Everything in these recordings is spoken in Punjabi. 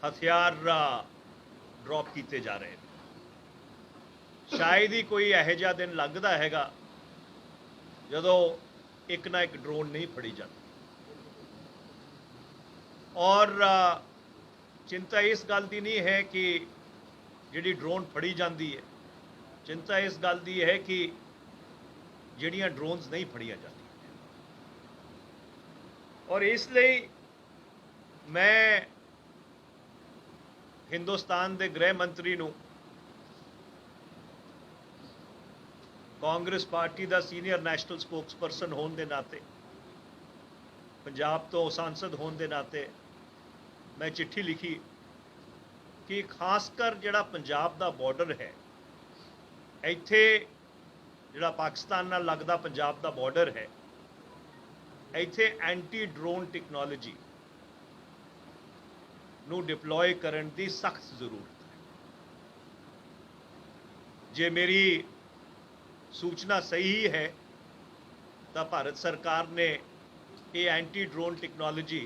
हथियार ड्रॉप किए जा रहे हैं। शायद ही कोई ਇਹੋ ਜਿਹਾ दिन लगता हैगा ਜਦੋਂ एक ना एक ड्रोन नहीं फड़ी जाती। और चिंता इस गल की नहीं है कि जिहड़ी ड्रोन फड़ी जाती है, चिंता इस गल की है कि जिहड़ियां ड्रोन्स नहीं फड़िया जाती। और इसलिए मैं हिंदुस्तान के गृह मंत्री नूं कांग्रेस पार्टी का सीनियर नैशनल स्पोक्सपर्सन होने के नाते, पंजाब तो सांसद होने के नाते मैं चिट्ठी लिखी कि खासकर जिहड़ा पंजाब का बॉर्डर है, इत्थे जिहड़ा पाकिस्तान नाल लगदा पंजाब का बॉर्डर है, इत्थे एंटी ड्रोन टैक्नोलॉजी नू डिप्लॉय करन दी सख्त जरूरत है। जे मेरी सूचना सही है तो भारत सरकार ने ये एंटी ड्रोन टैक्नोलॉजी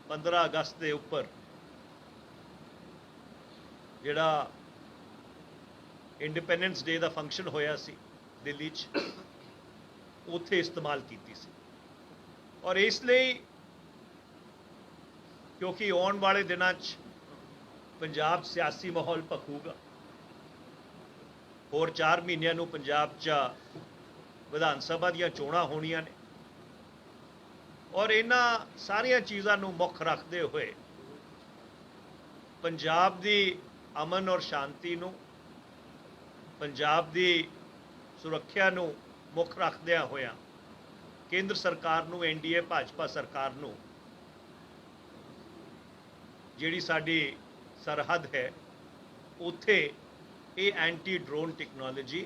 15 अगस्त के उपर जिहड़ा इंडिपेंडेंस डे का फंक्शन होया सी दिल्ली च, उत्थे इस्तेमाल की सी। और इसलिए क्योंकि आने वाले दिनों पंजाब सियासी माहौल भखूगा, और 4 महीनों नूं पंजाब च विधान सभा दीयां चोणां होणीआं ने, और इन्हां सारियां चीज़ां नूं मुख रखते हुए पंजाब दी अमन और शांति नूं, पंजाब दी सुरक्षा नूं मुख रखदिआं होइआं केंद्र सरकार नूं, एनडीए भाजपा सरकार नूं जिहड़ी साडी सरहद है उत्थे ये एंटी ड्रोन टैक्नोलॉजी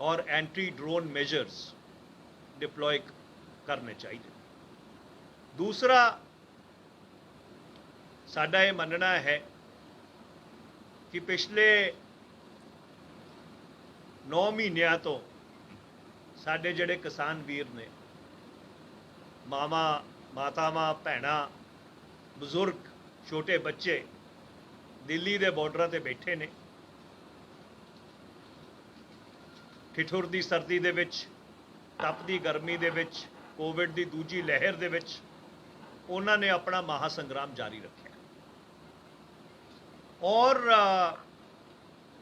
और एंटी ड्रोन मेजर्स डिप्लॉय करने चाहिए। दूसरा साडा ये मनना है कि पिछले 9 महीनों तो साडे जिहड़े किसान वीर ने, मातावां भैणां, बजुर्ग, छोटे बच्चे दिल्ली के बॉर्डर से बैठे ने, ठिठुर दी सर्दी दे विच, तपदी गर्मी दे विच, कोविड की दूजी लहर दे विच उन्होंने अपना महासंग्राम जारी रखा। और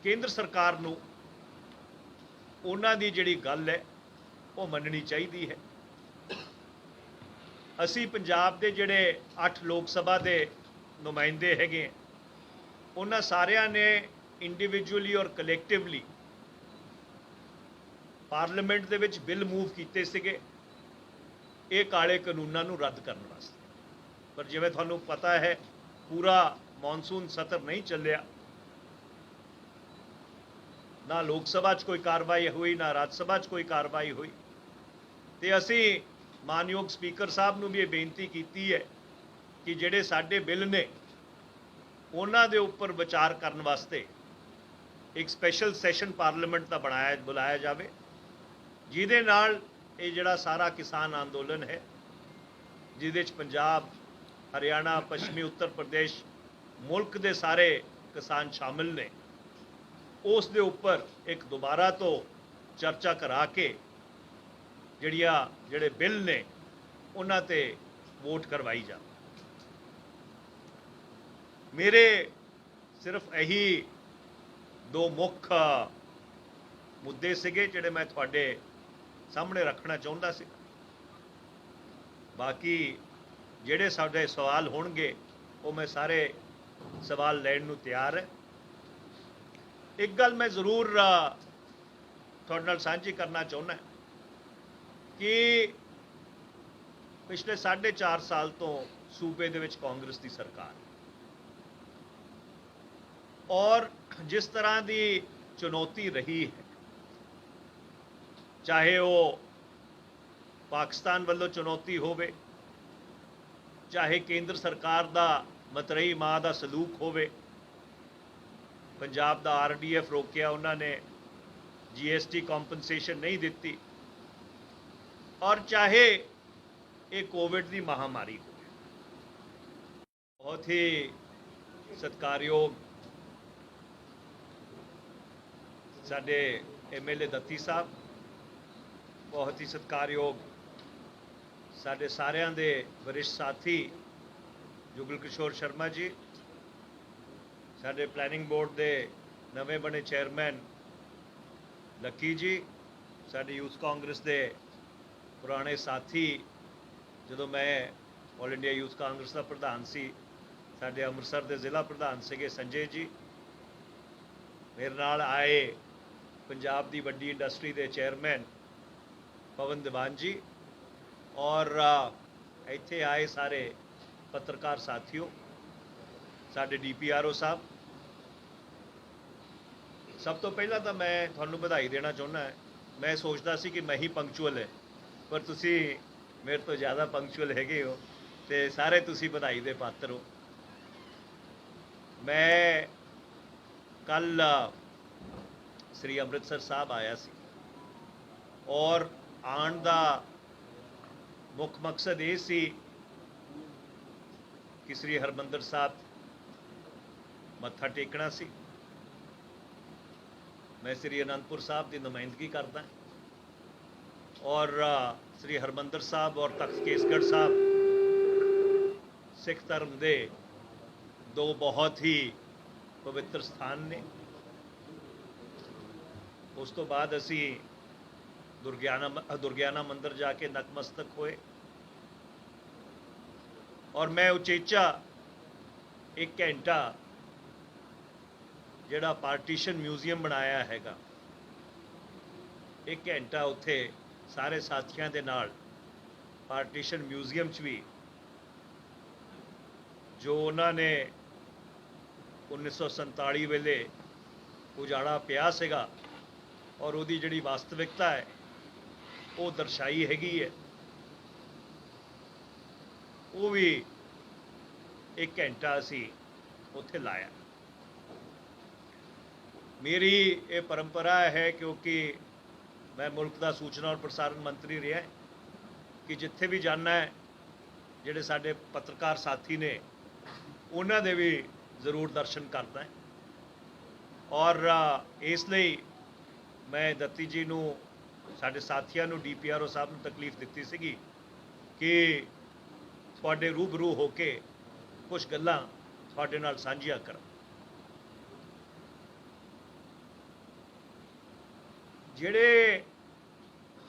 केंद्र सरकार नूं उन्हां दी जिहड़ी गल है वो मननी चाहिए है। असी पंजाब दे जिहड़े 8 लोक सभा के नुमाइंदे हैगे, उन्हां सारियां ने इंडिविजुअली और कलैक्टिवली parliament they which bill move कीते सीगे ये काले कानूनां नूं रद्द करने वास्ते। पर जिवें तुहानूं पता है पूरा मॉनसून सत्र नहीं चलिया, ना लोक सभा कोई कार्रवाई हुई, ना राज्य सभा कोई कार्रवाई हुई। तो असी मानयोग स्पीकर साहब नूं भी ये बेनती की है कि जिहड़े साडे बिल ने उन्हां दे उपर विचार करने वास्ते एक स्पैशल सैशन पार्लीमेंट का बुलाया जाए, जिहदे नाल ये जिहड़ा सारा किसान अंदोलन है, जिहदे च पंजाब, हरियाणा, पश्चिमी उत्तर प्रदेश, मुल्क के सारे किसान शामिल ने, उस दे उपर एक दोबारा तो चर्चा करा के जिहड़े बिल ने उन्हां ते वोट करवाई जा। मेरे सिर्फ यही 2 मुख मुद्दे सीगे जिहड़े मैं तुहाडे सामने रखना चाहुंदा सी। बाकी जिहड़े साडे सवाल होणगे वो मैं सारे सवाल लैण नूं तैयार है। एक गल मैं जरूर तुहाडे नाल सांझी करना चाहुंदा कि पिछले 4.5 साल तो सूबे दे विच कांग्रेस की सरकार, और जिस तरह की चुनौती रही है, चाहे वो पाकिस्तान वालों चुनौती होवे, चाहे केंद्र सरकार का मतरई माँ का सलूक होवे, पंजाब का RDF रोकिया उन्होंने, GST कॉम्पनसेशन नहीं दी, और चाहे ये कोविड की महामारी हो, बहुत ही ਸਤਿਕਾਰਯੋਗ ਸਾਡੇ MLA ਦੱਤੀ ਸਾਹਿਬ, ਬਹੁਤ ਹੀ ਸਤਿਕਾਰਯੋਗ ਸਾਡੇ ਸਾਰਿਆਂ ਦੇ ਵਰਿष्ठ ਸਾਥੀ ਜੁਗਲ ਕਿਸ਼ੋਰ ਸ਼ਰਮਾ ਜੀ, ਸਾਡੇ ਪਲੈਨਿੰਗ ਬੋਰਡ ਦੇ ਨਵੇਂ ਬਣੇ ਚੇਅਰਮੈਨ ਲੱਕੀ ਜੀ, ਸਾਡੇ ਯੂਥ ਕਾਂਗਰਸ ਦੇ ਪੁਰਾਣੇ ਸਾਥੀ, ਜਦੋਂ ਮੈਂ ਆਲ ਇੰਡੀਆ ਯੂਥ ਕਾਂਗਰਸ ਦਾ ਪ੍ਰਧਾਨ ਸੀ, ਸਾਡੇ ਅੰਮ੍ਰਿਤਸਰ ਦੇ ਜ਼ਿਲ੍ਹਾ ਪ੍ਰਧਾਨ ਸੀਗੇ ਸੰਜੇ ਜੀ, ਮੇਰੇ ਨਾਲ ਆਏ ਪੰਜਾਬ ਦੀ ਵੱਡੀ ਇੰਡਸਟਰੀ ਦੇ ਚੇਅਰਮੈਨ ਪਵਨ ਦੀਵਾਨ ਜੀ, ਔਰ ਇੱਥੇ ਆਏ ਸਾਰੇ ਪੱਤਰਕਾਰ ਸਾਥੀਓ, ਸਾਡੇ DPRO ਸਾਹਿਬ। ਸਭ ਤੋਂ ਪਹਿਲਾਂ ਤਾਂ ਮੈਂ ਤੁਹਾਨੂੰ ਵਧਾਈ ਦੇਣਾ ਚਾਹੁੰਦਾ। ਮੈਂ ਸੋਚਦਾ ਸੀ ਕਿ ਮੈਂ ਹੀ ਪੰਕਚੁਅਲ ਹੈ, ਪਰ ਤੁਸੀਂ ਮੇਰੇ ਤੋਂ ਜ਼ਿਆਦਾ ਪੰਕਚੁਅਲ ਹੈਗੇ ਹੋ ਤੇ ਸਾਰੇ ਤੁਸੀਂ ਵਧਾਈ ਦੇ ਪਾਤਰ ਹੋ। ਮੈਂ ਕੱਲ ਸ੍ਰੀ ਅੰਮ੍ਰਿਤਸਰ ਸਾਹਿਬ ਆਇਆ ਸੀ ਔਰ ਆਉਣ ਦਾ ਮੁੱਖ ਮਕਸਦ ਇਹ ਸੀ ਕਿ ਸ੍ਰੀ ਹਰਿਮੰਦਰ ਸਾਹਿਬ ਮੱਥਾ ਟੇਕਣਾ ਸੀ। मैं श्री आनंदपुर साहब की नुमाइंदगी करता और श्री हरमंदर साहब और तख्त केसगढ़ साहब सिख धर्म के दो बहुत ही पवित्र स्थान ने। उस तो बाद असी दुर्गियाना मंदिर जाके नतमस्तक होए और मैं उचेचा एक घंटा ਜਿਹੜਾ ਪਾਰਟੀਸ਼ਨ ਮਿਊਜ਼ੀਅਮ ਬਣਾਇਆ ਹੈਗਾ, ਇੱਕ ਘੰਟਾ ਉੱਥੇ ਸਾਰੇ ਸਾਥੀਆਂ ਦੇ ਨਾਲ ਪਾਰਟੀਸ਼ਨ ਮਿਊਜ਼ੀਅਮ 'ਚ ਵੀ ਜੋ ਉਹਨਾਂ ਨੇ 1947 ਵੇਲੇ ਉਜਾੜਾ ਪਿਆ ਸੀਗਾ ਔਰ ਉਹਦੀ ਜਿਹੜੀ ਵਾਸਤਵਿਕਤਾ ਹੈ ਉਹ ਦਰਸਾਈ ਹੈਗੀ ਹੈ, ਉਹ ਵੀ ਇੱਕ ਘੰਟਾ ਅਸੀਂ ਉੱਥੇ ਲਾਇਆ। मेरी ये परंपरा है, क्योंकि मैं मुल्क का सूचना और प्रसारण मंत्री रहा कि जिथे भी जाना है जोड़े साडे पत्रकार साथी ने उन्होंने भी जरूर दर्शन करता है। और इसलिए मैं दत्ती जी नूं साडे साथियों नूं DPRO साहब नूं तकलीफ दिती सीगी कि तुहाडे रूबरू होके कुछ गल्लां तुहाडे नाल साझियां करा। ਜਿਹੜੇ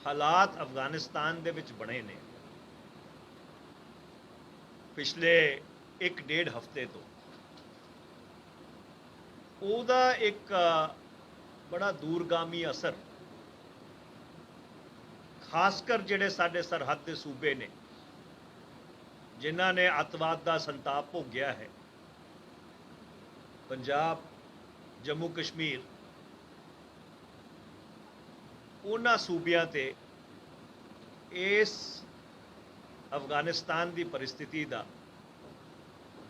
ਹਾਲਾਤ ਅਫਗਾਨਿਸਤਾਨ ਦੇ ਵਿੱਚ ਬਣੇ ਨੇ ਪਿਛਲੇ 1-1.5 ਹਫ਼ਤੇ ਤੋਂ, ਉਹਦਾ ਇੱਕ ਬੜਾ ਦੂਰਗਾਮੀ ਅਸਰ ਖਾਸ ਕਰ ਜਿਹੜੇ ਸਾਡੇ ਸਰਹੱਦ ਦੇ ਸੂਬੇ ਨੇ ਜਿਨ੍ਹਾਂ ਨੇ ਅੱਤਵਾਦ ਦਾ ਸੰਤਾਪ ਭੋਗਿਆ ਹੈ, ਪੰਜਾਬ, ਜੰਮੂ ਕਸ਼ਮੀਰ, ਉਹਨਾਂ ਸੂਬਿਆਂ ਤੇ ਇਸ ਅਫਗਾਨਿਸਤਾਨ ਦੀ ਪਰਿਸਥਿਤੀ ਦਾ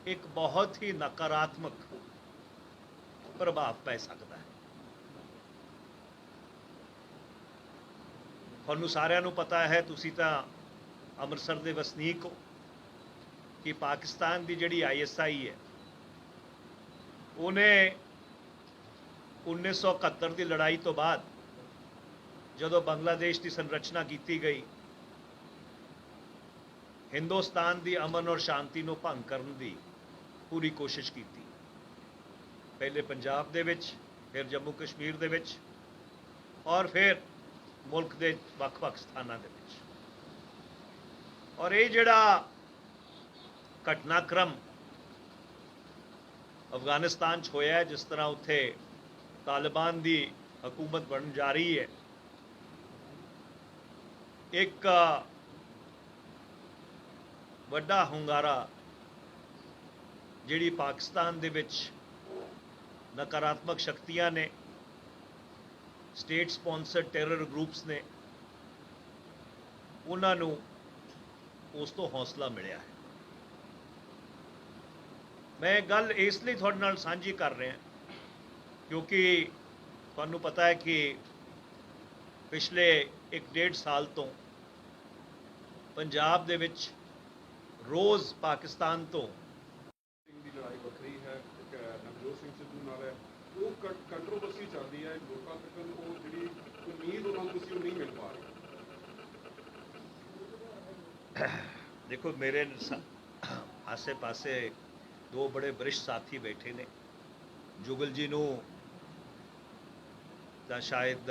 ਇੱਕ ਬਹੁਤ ਹੀ ਨਕਾਰਾਤਮਕ ਪ੍ਰਭਾਵ ਪੈ ਸਕਦਾ ਹੈ। ਤੁਹਾਨੂੰ ਸਾਰਿਆਂ ਨੂੰ ਪਤਾ ਹੈ, ਤੁਸੀਂ ਤਾਂ ਅੰਮ੍ਰਿਤਸਰ ਦੇ ਵਸਨੀਕ ਹੋ, ਕਿ ਪਾਕਿਸਤਾਨ ਦੀ ਜਿਹੜੀ ISI ਹੈ ਉਹਨੇ 1971 ਦੀ ਲੜਾਈ ਤੋਂ ਬਾਅਦ ਜਦੋਂ ਬੰਗਲਾਦੇਸ਼ ਦੀ ਸੰਰਚਨਾ ਕੀਤੀ ਗਈ, ਹਿੰਦੁਸਤਾਨ ਦੀ ਅਮਨ ਔਰ ਸ਼ਾਂਤੀ ਨੂੰ ਭੰਗ ਕਰਨ ਦੀ ਪੂਰੀ ਕੋਸ਼ਿਸ਼ ਕੀਤੀ, ਪਹਿਲੇ ਪੰਜਾਬ ਦੇ ਵਿੱਚ, ਫਿਰ ਜੰਮੂ ਕਸ਼ਮੀਰ ਦੇ ਵਿੱਚ ਔਰ ਫਿਰ ਮੁਲਕ ਦੇ ਵੱਖ-ਵੱਖ ਸਥਾਨਾਂ ਦੇ ਵਿੱਚ। ਔਰ ਇਹ ਜਿਹੜਾ ਘਟਨਾਕ੍ਰਮ ਅਫਗਾਨਿਸਤਾਨ 'ਚ ਹੋਇਆ ਹੈ, ਜਿਸ ਤਰ੍ਹਾਂ ਉੱਥੇ ਤਾਲਿਬਾਨ ਦੀ ਹਕੂਮਤ ਬਣਨ ਜਾ ਰਹੀ ਹੈ, एक ਵੱਡਾ ਹੁੰਗਾਰਾ ਜਿਹੜੀ ਪਾਕਿਸਤਾਨ ਦੇ ਵਿੱਚ ਨਕਾਰਾਤਮਕ ਸ਼ਕਤੀਆਂ ਨੇ, ਸਟੇਟ ਸਪਾਂਸਰਡ ਟੈਰਰ ਗਰੁੱਪਸ ਨੇ, ਉਹਨਾਂ ਨੂੰ ਉਸ ਤੋਂ ਹੌਸਲਾ ਮਿਲਿਆ ਹੈ। ਮੈਂ ਗੱਲ ਇਸ ਲਈ ਤੁਹਾਡੇ ਨਾਲ ਸਾਂਝੀ ਕਰ ਰਿਹਾ ਕਿਉਂਕਿ ਤੁਹਾਨੂੰ ਪਤਾ ਹੈ ਕਿ ਪਿਛਲੇ 1-1.5 ਸਾਲ ਤੋਂ ਪੰਜਾਬ ਦੇ ਵਿੱਚ ਰੋਜ਼ ਪਾਕਿਸਤਾਨ ਤੋਂ ਰਹੀ ਹੈ, ਇੱਕ ਨਵਜੋਤ ਸਿੰਘ ਸਿੱਧੂ ਨਾਲ ਹੈ, ਉਹ ਕੰਟਰੋਵਰਸੀ ਚੱਲਦੀ ਹੈ, ਲੋਕਾਂ ਤੱਕ ਉਹ ਜਿਹੜੀ ਉਮੀਦ ਉਹਨਾਂ ਨੂੰ ਤੁਸੀਂ ਉਹ ਨਹੀਂ ਮਿਲ ਪਾ ਰਹੇ। ਦੇਖੋ ਮੇਰੇ ਆਸੇ ਪਾਸੇ ਦੋ ਬੜੇ ਵਰਿष्ठ ਸਾਥੀ ਬੈਠੇ ਨੇ। ਜੁਗਲ ਜੀ ਨੂੰ ਤਾਂ ਸ਼ਾਇਦ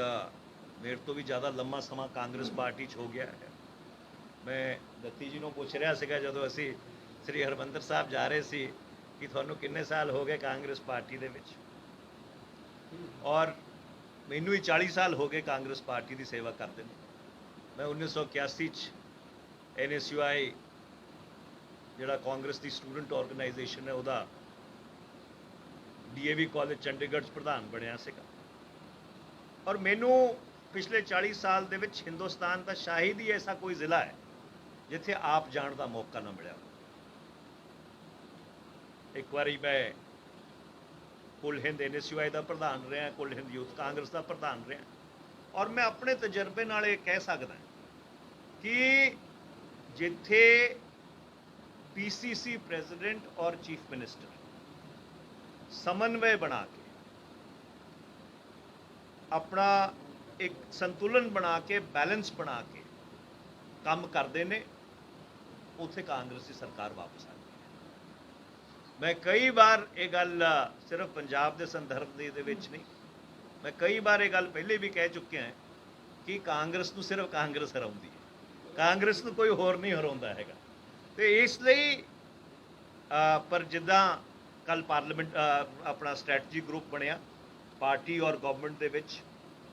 ਮੇਰੇ ਤੋਂ ਵੀ ਜ਼ਿਆਦਾ ਲੰਮਾ ਸਮਾਂ ਕਾਂਗਰਸ ਪਾਰਟੀ 'ਚ ਹੋ ਗਿਆ ਹੈ। ਮੈਂ ਦੱਤੀ ਜੀ ਨੂੰ ਪੁੱਛ ਰਿਹਾ ਸੀਗਾ ਜਦੋਂ ਅਸੀਂ ਸ੍ਰੀ ਹਰਿਮੰਦਰ ਸਾਹਿਬ ਜਾ ਰਹੇ ਸੀ ਕਿ ਤੁਹਾਨੂੰ ਕਿੰਨੇ ਸਾਲ ਹੋ ਗਏ ਕਾਂਗਰਸ ਪਾਰਟੀ ਦੇ ਵਿੱਚ, ਔਰ ਮੈਨੂੰ ਹੀ 40 ਸਾਲ ਹੋ ਗਏ ਕਾਂਗਰਸ ਪਾਰਟੀ ਦੀ ਸੇਵਾ ਕਰਦੇ ਨੇ। ਮੈਂ 1981 'ਚ NSUI ਜਿਹੜਾ ਕਾਂਗਰਸ ਦੀ ਸਟੂਡੈਂਟ ਆਰਗੇਨਾਈਜੇਸ਼ਨ ਹੈ ਉਹਦਾ DAV ਕਾਲਜ ਚੰਡੀਗੜ੍ਹ 'ਚ ਪ੍ਰਧਾਨ ਬਣਿਆ ਸੀਗਾ। ਔਰ ਮੈਨੂੰ ਪਿਛਲੇ 40 ਸਾਲ ਦੇ ਵਿੱਚ ਹਿੰਦੁਸਤਾਨ ਦਾ ਸ਼ਾਇਦ ਹੀ ਐਸਾ ਕੋਈ ਜ਼ਿਲ੍ਹਾ ਹੈ ਜਿੱਥੇ ਆਪ ਜਾਣ ਦਾ ਮੌਕਾ ਨਾ ਮਿਲਿਆ। ਇੱਕ ਵਾਰੀ ਮੈਂ ਕੁੱਲ ਹਿੰਦ NSUI ਦਾ ਪ੍ਰਧਾਨ ਰਿਹਾ, ਕੁੱਲ ਹਿੰਦ ਯੂਥ ਕਾਂਗਰਸ ਦਾ ਪ੍ਰਧਾਨ ਰਿਹਾ, ਔਰ ਮੈਂ ਆਪਣੇ ਤਜਰਬੇ ਨਾਲ ਇਹ ਕਹਿ ਸਕਦਾ ਕਿ ਜਿੱਥੇ PCC ਪ੍ਰੈਜ਼ੀਡੈਂਟ ਔਰ ਚੀਫ ਮਿਨਿਸਟਰ ਸਮਨਵय ਬਣਾ ਕੇ ਆਪਣਾ ਇੱਕ ਸੰਤੁਲਨ ਬਣਾ ਕੇ ਬੈਲੈਂਸ ਬਣਾ ਕੇ ਕੰਮ ਕਰਦੇ ਨੇ, ਉੱਥੇ ਕਾਂਗਰਸ ਦੀ ਸਰਕਾਰ ਵਾਪਸ ਆਉਂਦੀ ਹੈ। ਮੈਂ ਕਈ ਵਾਰ ਇਹ ਗੱਲ ਸਿਰਫ ਪੰਜਾਬ ਦੇ ਸੰਦਰਭ ਦੇ ਵਿੱਚ ਨਹੀਂ, ਮੈਂ ਕਈ ਵਾਰ ਇਹ ਗੱਲ ਪਹਿਲੇ ਵੀ ਕਹਿ ਚੁੱਕਿਆ ਕਿ ਕਾਂਗਰਸ ਨੂੰ ਸਿਰਫ ਕਾਂਗਰਸ ਹਰਾਉਂਦੀ ਹੈ, ਕਾਂਗਰਸ ਨੂੰ ਕੋਈ ਹੋਰ ਨਹੀਂ ਹਰਾਉਂਦਾ ਹੈਗਾ। ਤੇ ਇਸ ਲਈ ਪਰ ਜਿੱਦਾਂ ਕੱਲ ਪਾਰਲੀਮੈਂਟ ਆਪਣਾ ਸਟ੍ਰੈਟਜੀ ਗਰੁੱਪ ਬਣਿਆ ਪਾਰਟੀ ਔਰ ਗਵਰਨਮੈਂਟ ਦੇ ਵਿੱਚ,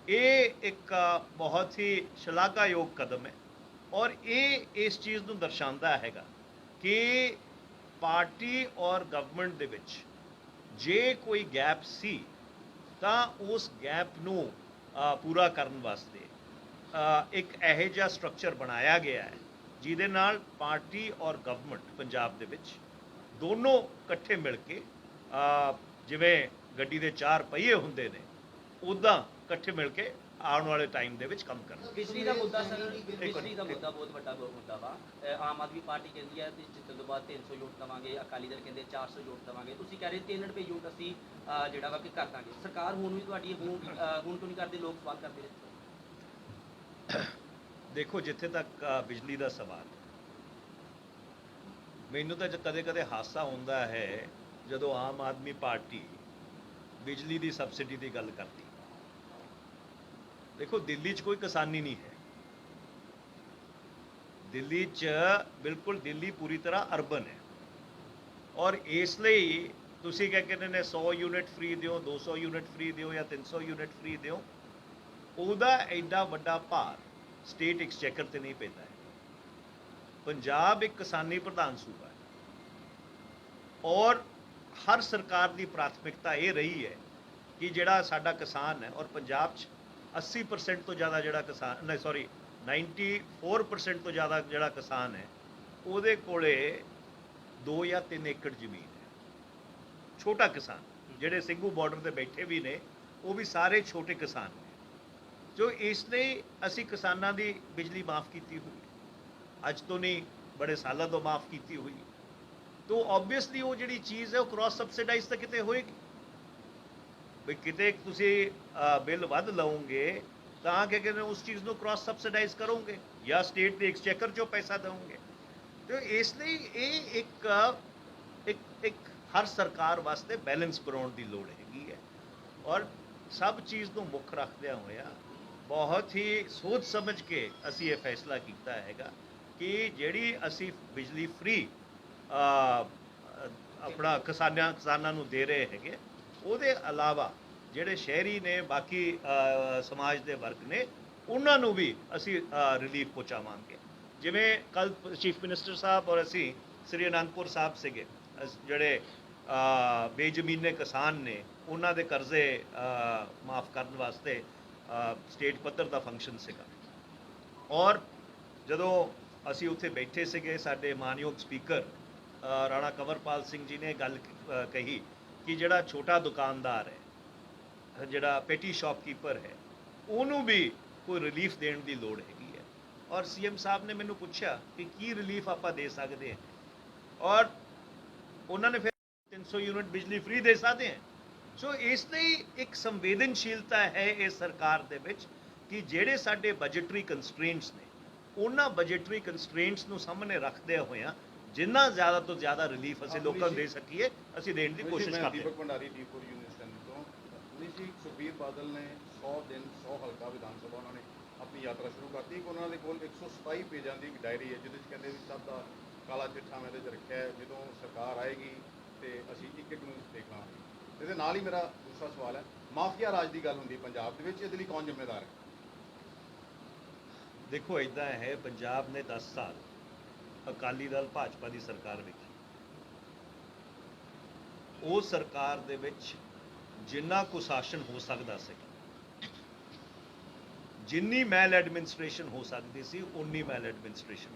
ਇਹ ਇੱਕ ਬਹੁਤ ਹੀ ਸ਼ਲਾਘਾਯੋਗ ਕਦਮ ਹੈ ਔਰ ਇਹ ਇਸ ਚੀਜ਼ ਨੂੰ ਦਰਸਾਉਂਦਾ ਹੈਗਾ ਕਿ ਪਾਰਟੀ ਔਰ ਗਵਰਨਮੈਂਟ ਦੇ ਵਿੱਚ ਜੇ ਕੋਈ ਗੈਪ ਸੀ ਤਾਂ ਉਸ ਗੈਪ ਨੂੰ ਪੂਰਾ ਕਰਨ ਵਾਸਤੇ ਇੱਕ ਇਹੋ ਜਿਹਾ ਸਟਰਕਚਰ ਬਣਾਇਆ ਗਿਆ ਹੈ ਜਿਹਦੇ ਨਾਲ ਪਾਰਟੀ ਔਰ ਗਵਰਨਮੈਂਟ ਪੰਜਾਬ ਦੇ ਵਿੱਚ ਦੋਨੋਂ ਇਕੱਠੇ ਮਿਲ ਕੇ ਜਿਵੇਂ ਗੱਡੀ ਦੇ 4 ਪਹੀਏ ਹੁੰਦੇ ਨੇ ਉੱਦਾਂ ਇਕੱਠੇ ਮਿਲ ਕੇ ਆਉਣ ਵਾਲੇ ਟਾਈਮ ਦੇ ਵਿੱਚ ਕੰਮ ਕਰਨਾ। ਬਿਜਲੀ ਦਾ ਮੁੱਦਾ ਸਰ, ਬਿਜਲੀ ਦਾ ਮੁੱਦਾ ਬਹੁਤ ਵੱਡਾ ਮੁੱਦਾ ਵਾ। ਆਮ ਆਦਮੀ ਪਾਰਟੀ ਕਹਿੰਦੀ ਹੈ ਕਿ ਜਿੱਤਣ ਤੋਂ ਬਾਅਦ 300 ਯੂਨਿਟ ਦੇਵਾਂਗੇ, ਅਕਾਲੀ ਦਲ ਕਹਿੰਦੇ 400 ਯੂਨਿਟ ਦੇਵਾਂਗੇ, ਤੁਸੀਂ ਕਹਿ ਰਹੇ 3 ਰੁਪਏ ਯੂਨਿਟ ਅਸੀਂ ਜਿਹੜਾ ਵਾ ਕਿ ਕਰ ਦਾਂਗੇ। ਸਰਕਾਰ ਹੁਣ ਵੀ ਤੁਹਾਡੀ ਹੁਣ ਕਿਉਂ ਨਹੀਂ ਕਰਦੇ, ਲੋਕ ਸਵਾਲ ਕਰਦੇ ਨੇ। ਦੇਖੋ ਜਿੱਥੇ ਤੱਕ ਬਿਜਲੀ ਦਾ ਸਵਾਲ, ਮੈਨੂੰ ਤਾਂ ਕਦੇ ਕਦੇ ਹਾਸਾ ਹੁੰਦਾ ਹੈ ਜਦੋਂ ਆਮ ਆਦਮੀ ਪਾਰਟੀ ਬਿਜਲੀ ਦੀ ਸਬਸਿਡੀ ਦੀ ਗੱਲ ਕਰਦੀ। ਦੇਖੋ ਦਿੱਲੀ 'ਚ ਕੋਈ ਕਿਸਾਨੀ ਨਹੀਂ ਹੈ, ਦਿੱਲੀ 'ਚ ਬਿਲਕੁਲ ਦਿੱਲੀ ਪੂਰੀ ਤਰ੍ਹਾਂ ਅਰਬਨ ਹੈ ਔਰ ਇਸ ਲਈ ਤੁਸੀਂ ਕਹਿ ਕਹਿੰਦੇ ਨੇ 100 ਯੂਨਿਟ ਫ੍ਰੀ ਦਿਓ, 200 ਯੂਨਿਟ ਫ੍ਰੀ ਦਿਓ ਜਾਂ 300 ਯੂਨਿਟ ਫ੍ਰੀ ਦਿਓ, ਉਹਦਾ ਐਡਾ ਵੱਡਾ ਭਾਰ ਸਟੇਟ ਐਕਸਚੇਕਰ ਤੇ ਨਹੀਂ ਪੈਂਦਾ ਹੈ। ਪੰਜਾਬ ਇੱਕ ਕਿਸਾਨੀ ਪ੍ਰਧਾਨ ਸੂਬਾ ਹੈ ਔਰ ਹਰ ਸਰਕਾਰ ਦੀ ਪ੍ਰਾਥਮਿਕਤਾ ਇਹ ਰਹੀ ਹੈ ਕਿ ਜਿਹੜਾ ਸਾਡਾ ਕਿਸਾਨ ਹੈ, ਔਰ ਪੰਜਾਬ 'ਚ 80% ਤੋਂ ਜ਼ਿਆਦਾ ਜਿਹੜਾ ਕਿਸਾਨ, ਨਹੀਂ ਸੌਰੀ 94% ਤੋਂ ਜ਼ਿਆਦਾ ਜਿਹੜਾ ਕਿਸਾਨ ਹੈ ਉਹਦੇ ਕੋਲੇ 2 ਜਾਂ 3 ਏਕੜ ਜ਼ਮੀਨ ਹੈ। ਛੋਟਾ ਕਿਸਾਨ ਜਿਹੜੇ ਸਿੰਘੂ ਬਾਰਡਰ ਤੇ ਬੈਠੇ ਵੀ ਨੇ ਉਹ ਵੀ ਸਾਰੇ ਛੋਟੇ ਕਿਸਾਨ ਨੇ, ਜੋ ਇਸ ਲਈ ਅਸੀਂ ਕਿਸਾਨਾਂ ਦੀ ਬਿਜਲੀ ਮਾਫ ਕੀਤੀ ਹੋਈ, ਅੱਜ ਤੋਂ ਨਹੀਂ ਬੜੇ ਸਾਲਾਂ ਤੋਂ ਮਾਫ ਕੀਤੀ ਹੋਈ। ਤੋ ਆਬਵੀਅਸਲੀ ਉਹ ਜਿਹੜੀ ਚੀਜ਼ ਹੈ ਉਹ ਕ੍ਰਾਸ ਸਬਸਿਡਾਈਜ਼ ਤਾਂ ਕਿਤੇ ਹੋਏਗੀ। ਵੀ ਕਿਤੇ ਤੁਸੀਂ ਬਿੱਲ ਵੱਧ ਲਓਗੇ ਤਾਂ ਕਿ ਕਹਿੰਦੇ ਉਸ ਚੀਜ਼ ਨੂੰ ਕ੍ਰਾਸ ਸਬਸਿਡਾਈਜ਼ ਕਰੋਗੇ ਜਾਂ ਸਟੇਟ ਦੇ ਐਕਸਚੇਕਰ 'ਚੋਂ ਪੈਸਾ ਦੇਵੋਗੇ। ਤੇ ਇਸ ਲਈ ਇਹ ਇੱਕ ਹਰ ਸਰਕਾਰ ਵਾਸਤੇ ਬੈਲੈਂਸ ਬਣਾਉਣ ਦੀ ਲੋੜ ਹੈਗੀ ਹੈ ਔਰ ਸਭ ਚੀਜ਼ ਨੂੰ ਮੁੱਖ ਰੱਖਦਿਆਂ ਹੋਇਆ ਬਹੁਤ ਹੀ ਸੋਚ ਸਮਝ ਕੇ ਅਸੀਂ ਇਹ ਫੈਸਲਾ ਕੀਤਾ ਹੈਗਾ ਕਿ ਜਿਹੜੀ ਅਸੀਂ ਬਿਜਲੀ ਫ੍ਰੀ ਆਪਣਾ ਕਿਸਾਨਾਂ ਨੂੰ ਦੇ ਰਹੇ ਹੈਗੇ, ਉਹਦੇ ਇਲਾਵਾ ਜਿਹੜੇ ਸ਼ਹਿਰੀ ਨੇ ਬਾਕੀ ਸਮਾਜ ਦੇ ਵਰਗ ਨੇ ਉਹਨਾਂ ਨੂੰ ਵੀ ਅਸੀਂ ਰਿਲੀਫ ਪਹੁੰਚਾਵਾਂਗੇ। ਜਿਵੇਂ ਕੱਲ੍ਹ ਚੀਫ ਮਿਨਿਸਟਰ ਸਾਹਿਬ ਔਰ ਅਸੀਂ ਸ੍ਰੀ ਅਨੰਦਪੁਰ ਸਾਹਿਬ ਸੀਗੇ, ਜਿਹੜੇ ਬੇਜ਼ਮੀਨੇ ਕਿਸਾਨ ਨੇ ਉਹਨਾਂ ਦੇ ਕਰਜ਼ੇ ਮਾਫ ਕਰਨ ਵਾਸਤੇ ਸਟੇਟ ਪੱਧਰ ਦਾ ਫੰਕਸ਼ਨ ਸੀਗਾ ਔਰ ਜਦੋਂ ਅਸੀਂ ਉੱਥੇ ਬੈਠੇ ਸੀਗੇ ਸਾਡੇ ਮਾਨਯੋਗ ਸਪੀਕਰ ਰਾਣਾ ਕੰਵਰਪਾਲ ਸਿੰਘ ਜੀ ਨੇ ਗੱਲ ਕਹੀ ਕਿ ਜਿਹੜਾ ਛੋਟਾ ਦੁਕਾਨਦਾਰ ਹੈ, ਜਿਹੜਾ ਪੈਟੀ ਸ਼ਾਪਕੀਪਰ ਹੈ, ਉਹਨੂੰ ਵੀ ਕੋਈ ਰਿਲੀਫ ਦੇਣ ਦੀ ਲੋੜ ਹੈਗੀ ਹੈ। ਔਰ CM ਸਾਹਿਬ ਨੇ ਮੈਨੂੰ ਪੁੱਛਿਆ ਕਿ ਕੀ ਰਿਲੀਫ ਆਪਾਂ ਦੇ ਸਕਦੇ ਹਾਂ ਔਰ ਉਹਨਾਂ ਨੇ ਫਿਰ 300 यूनिट बिजली फ्री दे सकते हैं। सो ਇਸ ਲਈ ਇੱਕ ਸੰਵੇਦਨਸ਼ੀਲਤਾ ਹੈ ਇਸ ਸਰਕਾਰ ਦੇ ਵਿੱਚ ਕਿ ਜਿਹੜੇ ਸਾਡੇ ਬਜਟਰੀ ਕੰਸਟ੍ਰੇਂਟਸ ਨੇ ਉਹਨਾਂ ਬਜਟਰੀ ਕੰਸਟ੍ਰੇਂਟਸ ਨੂੰ ਸਾਹਮਣੇ ਰੱਖਦੇ ਹੋਇਆਂ ਜਿੰਨਾ ਜ਼ਿਆਦਾ ਤੋਂ ਜ਼ਿਆਦਾ ਰਿਲੀਫ ਅਸੀਂ ਲੋਕਾਂ ਨੂੰ ਦੇ ਸਕੀਏ ਅਸੀਂ ਦੇਣ ਦੀ ਕੋਸ਼ਿਸ਼ ਕਰਦੇ ਹਾਂ। ਦੀਪਕ ਭੰਡਾਰੀ ਡੀ4 ਯੂਨੀਵਰਸਿਟੀ ਤੋਂ ਮਨੀਸ਼ ਜੀ, ਸੁਖਬੀਰ ਬਾਦਲ ਨੇ 100 ਦਿਨ 100 ਹਲਕਾ ਵਿਧਾਨ ਸਭਾ ਉਹਨਾਂ ਨੇ ਆਪਣੀ ਯਾਤਰਾ ਸ਼ੁਰੂ ਕਰਤੀ। ਇੱਕ ਉਹਨਾਂ ਦੇ ਕੋਲ 127 ਪੇਜਾਂ ਦੀ ਇੱਕ ਡਾਇਰੀ ਹੈ ਜਿਹਦੇ ਵਿੱਚ ਕਹਿੰਦੇ ਵੀ ਸਭ ਦਾ ਕਾਲਾ ਚਿੱਠਾ ਮੈਂ ਇਹਦੇ 'ਚ ਰੱਖਿਆ ਹੈ, ਜਦੋਂ ਸਰਕਾਰ ਆਏਗੀ ਤੇ ਅਸੀਂ ਇੱਕ ਇੱਕ ਨੂੰ ਦੇਖ ਲਾਂਗੇ। ਇਹਦੇ ਨਾਲ ਹੀ ਮੇਰਾ ਦੂਸਰਾ ਸਵਾਲ ਹੈ, ਮਾਫੀਆ ਰਾਜ ਦੀ ਗੱਲ ਹੁੰਦੀ ਹੈ ਪੰਜਾਬ ਦੇ ਵਿੱਚ, ਇਹਦੇ ਲਈ ਕੌਣ ਜ਼ਿੰਮੇਦਾਰ ਹੈ? ਦੇਖੋ ਇਦਾਂ ਹੈ, ਪੰਜਾਬ ਨੇ 10 ਸਾਲ ਅਕਾਲੀ ਦਲ ਭਾਜਪਾ ਦੀ ਸਰਕਾਰ ਵੇਖੀ। ਉਹ ਸਰਕਾਰ ਦੇ ਵਿੱਚ ਜਿੰਨਾ ਕੁਸ਼ਾਸਨ ਹੋ ਸਕਦਾ ਸੀ, ਜਿੰਨੀ ਮੈਲ ਐਡਮਿਨਿਸਟ੍ਰੇਸ਼ਨ ਹੋ ਸਕਦੀ ਸੀ ਉਨੀ ਮੈਲ ਐਡਮਿਨਿਸਟ੍ਰੇਸ਼ਨ,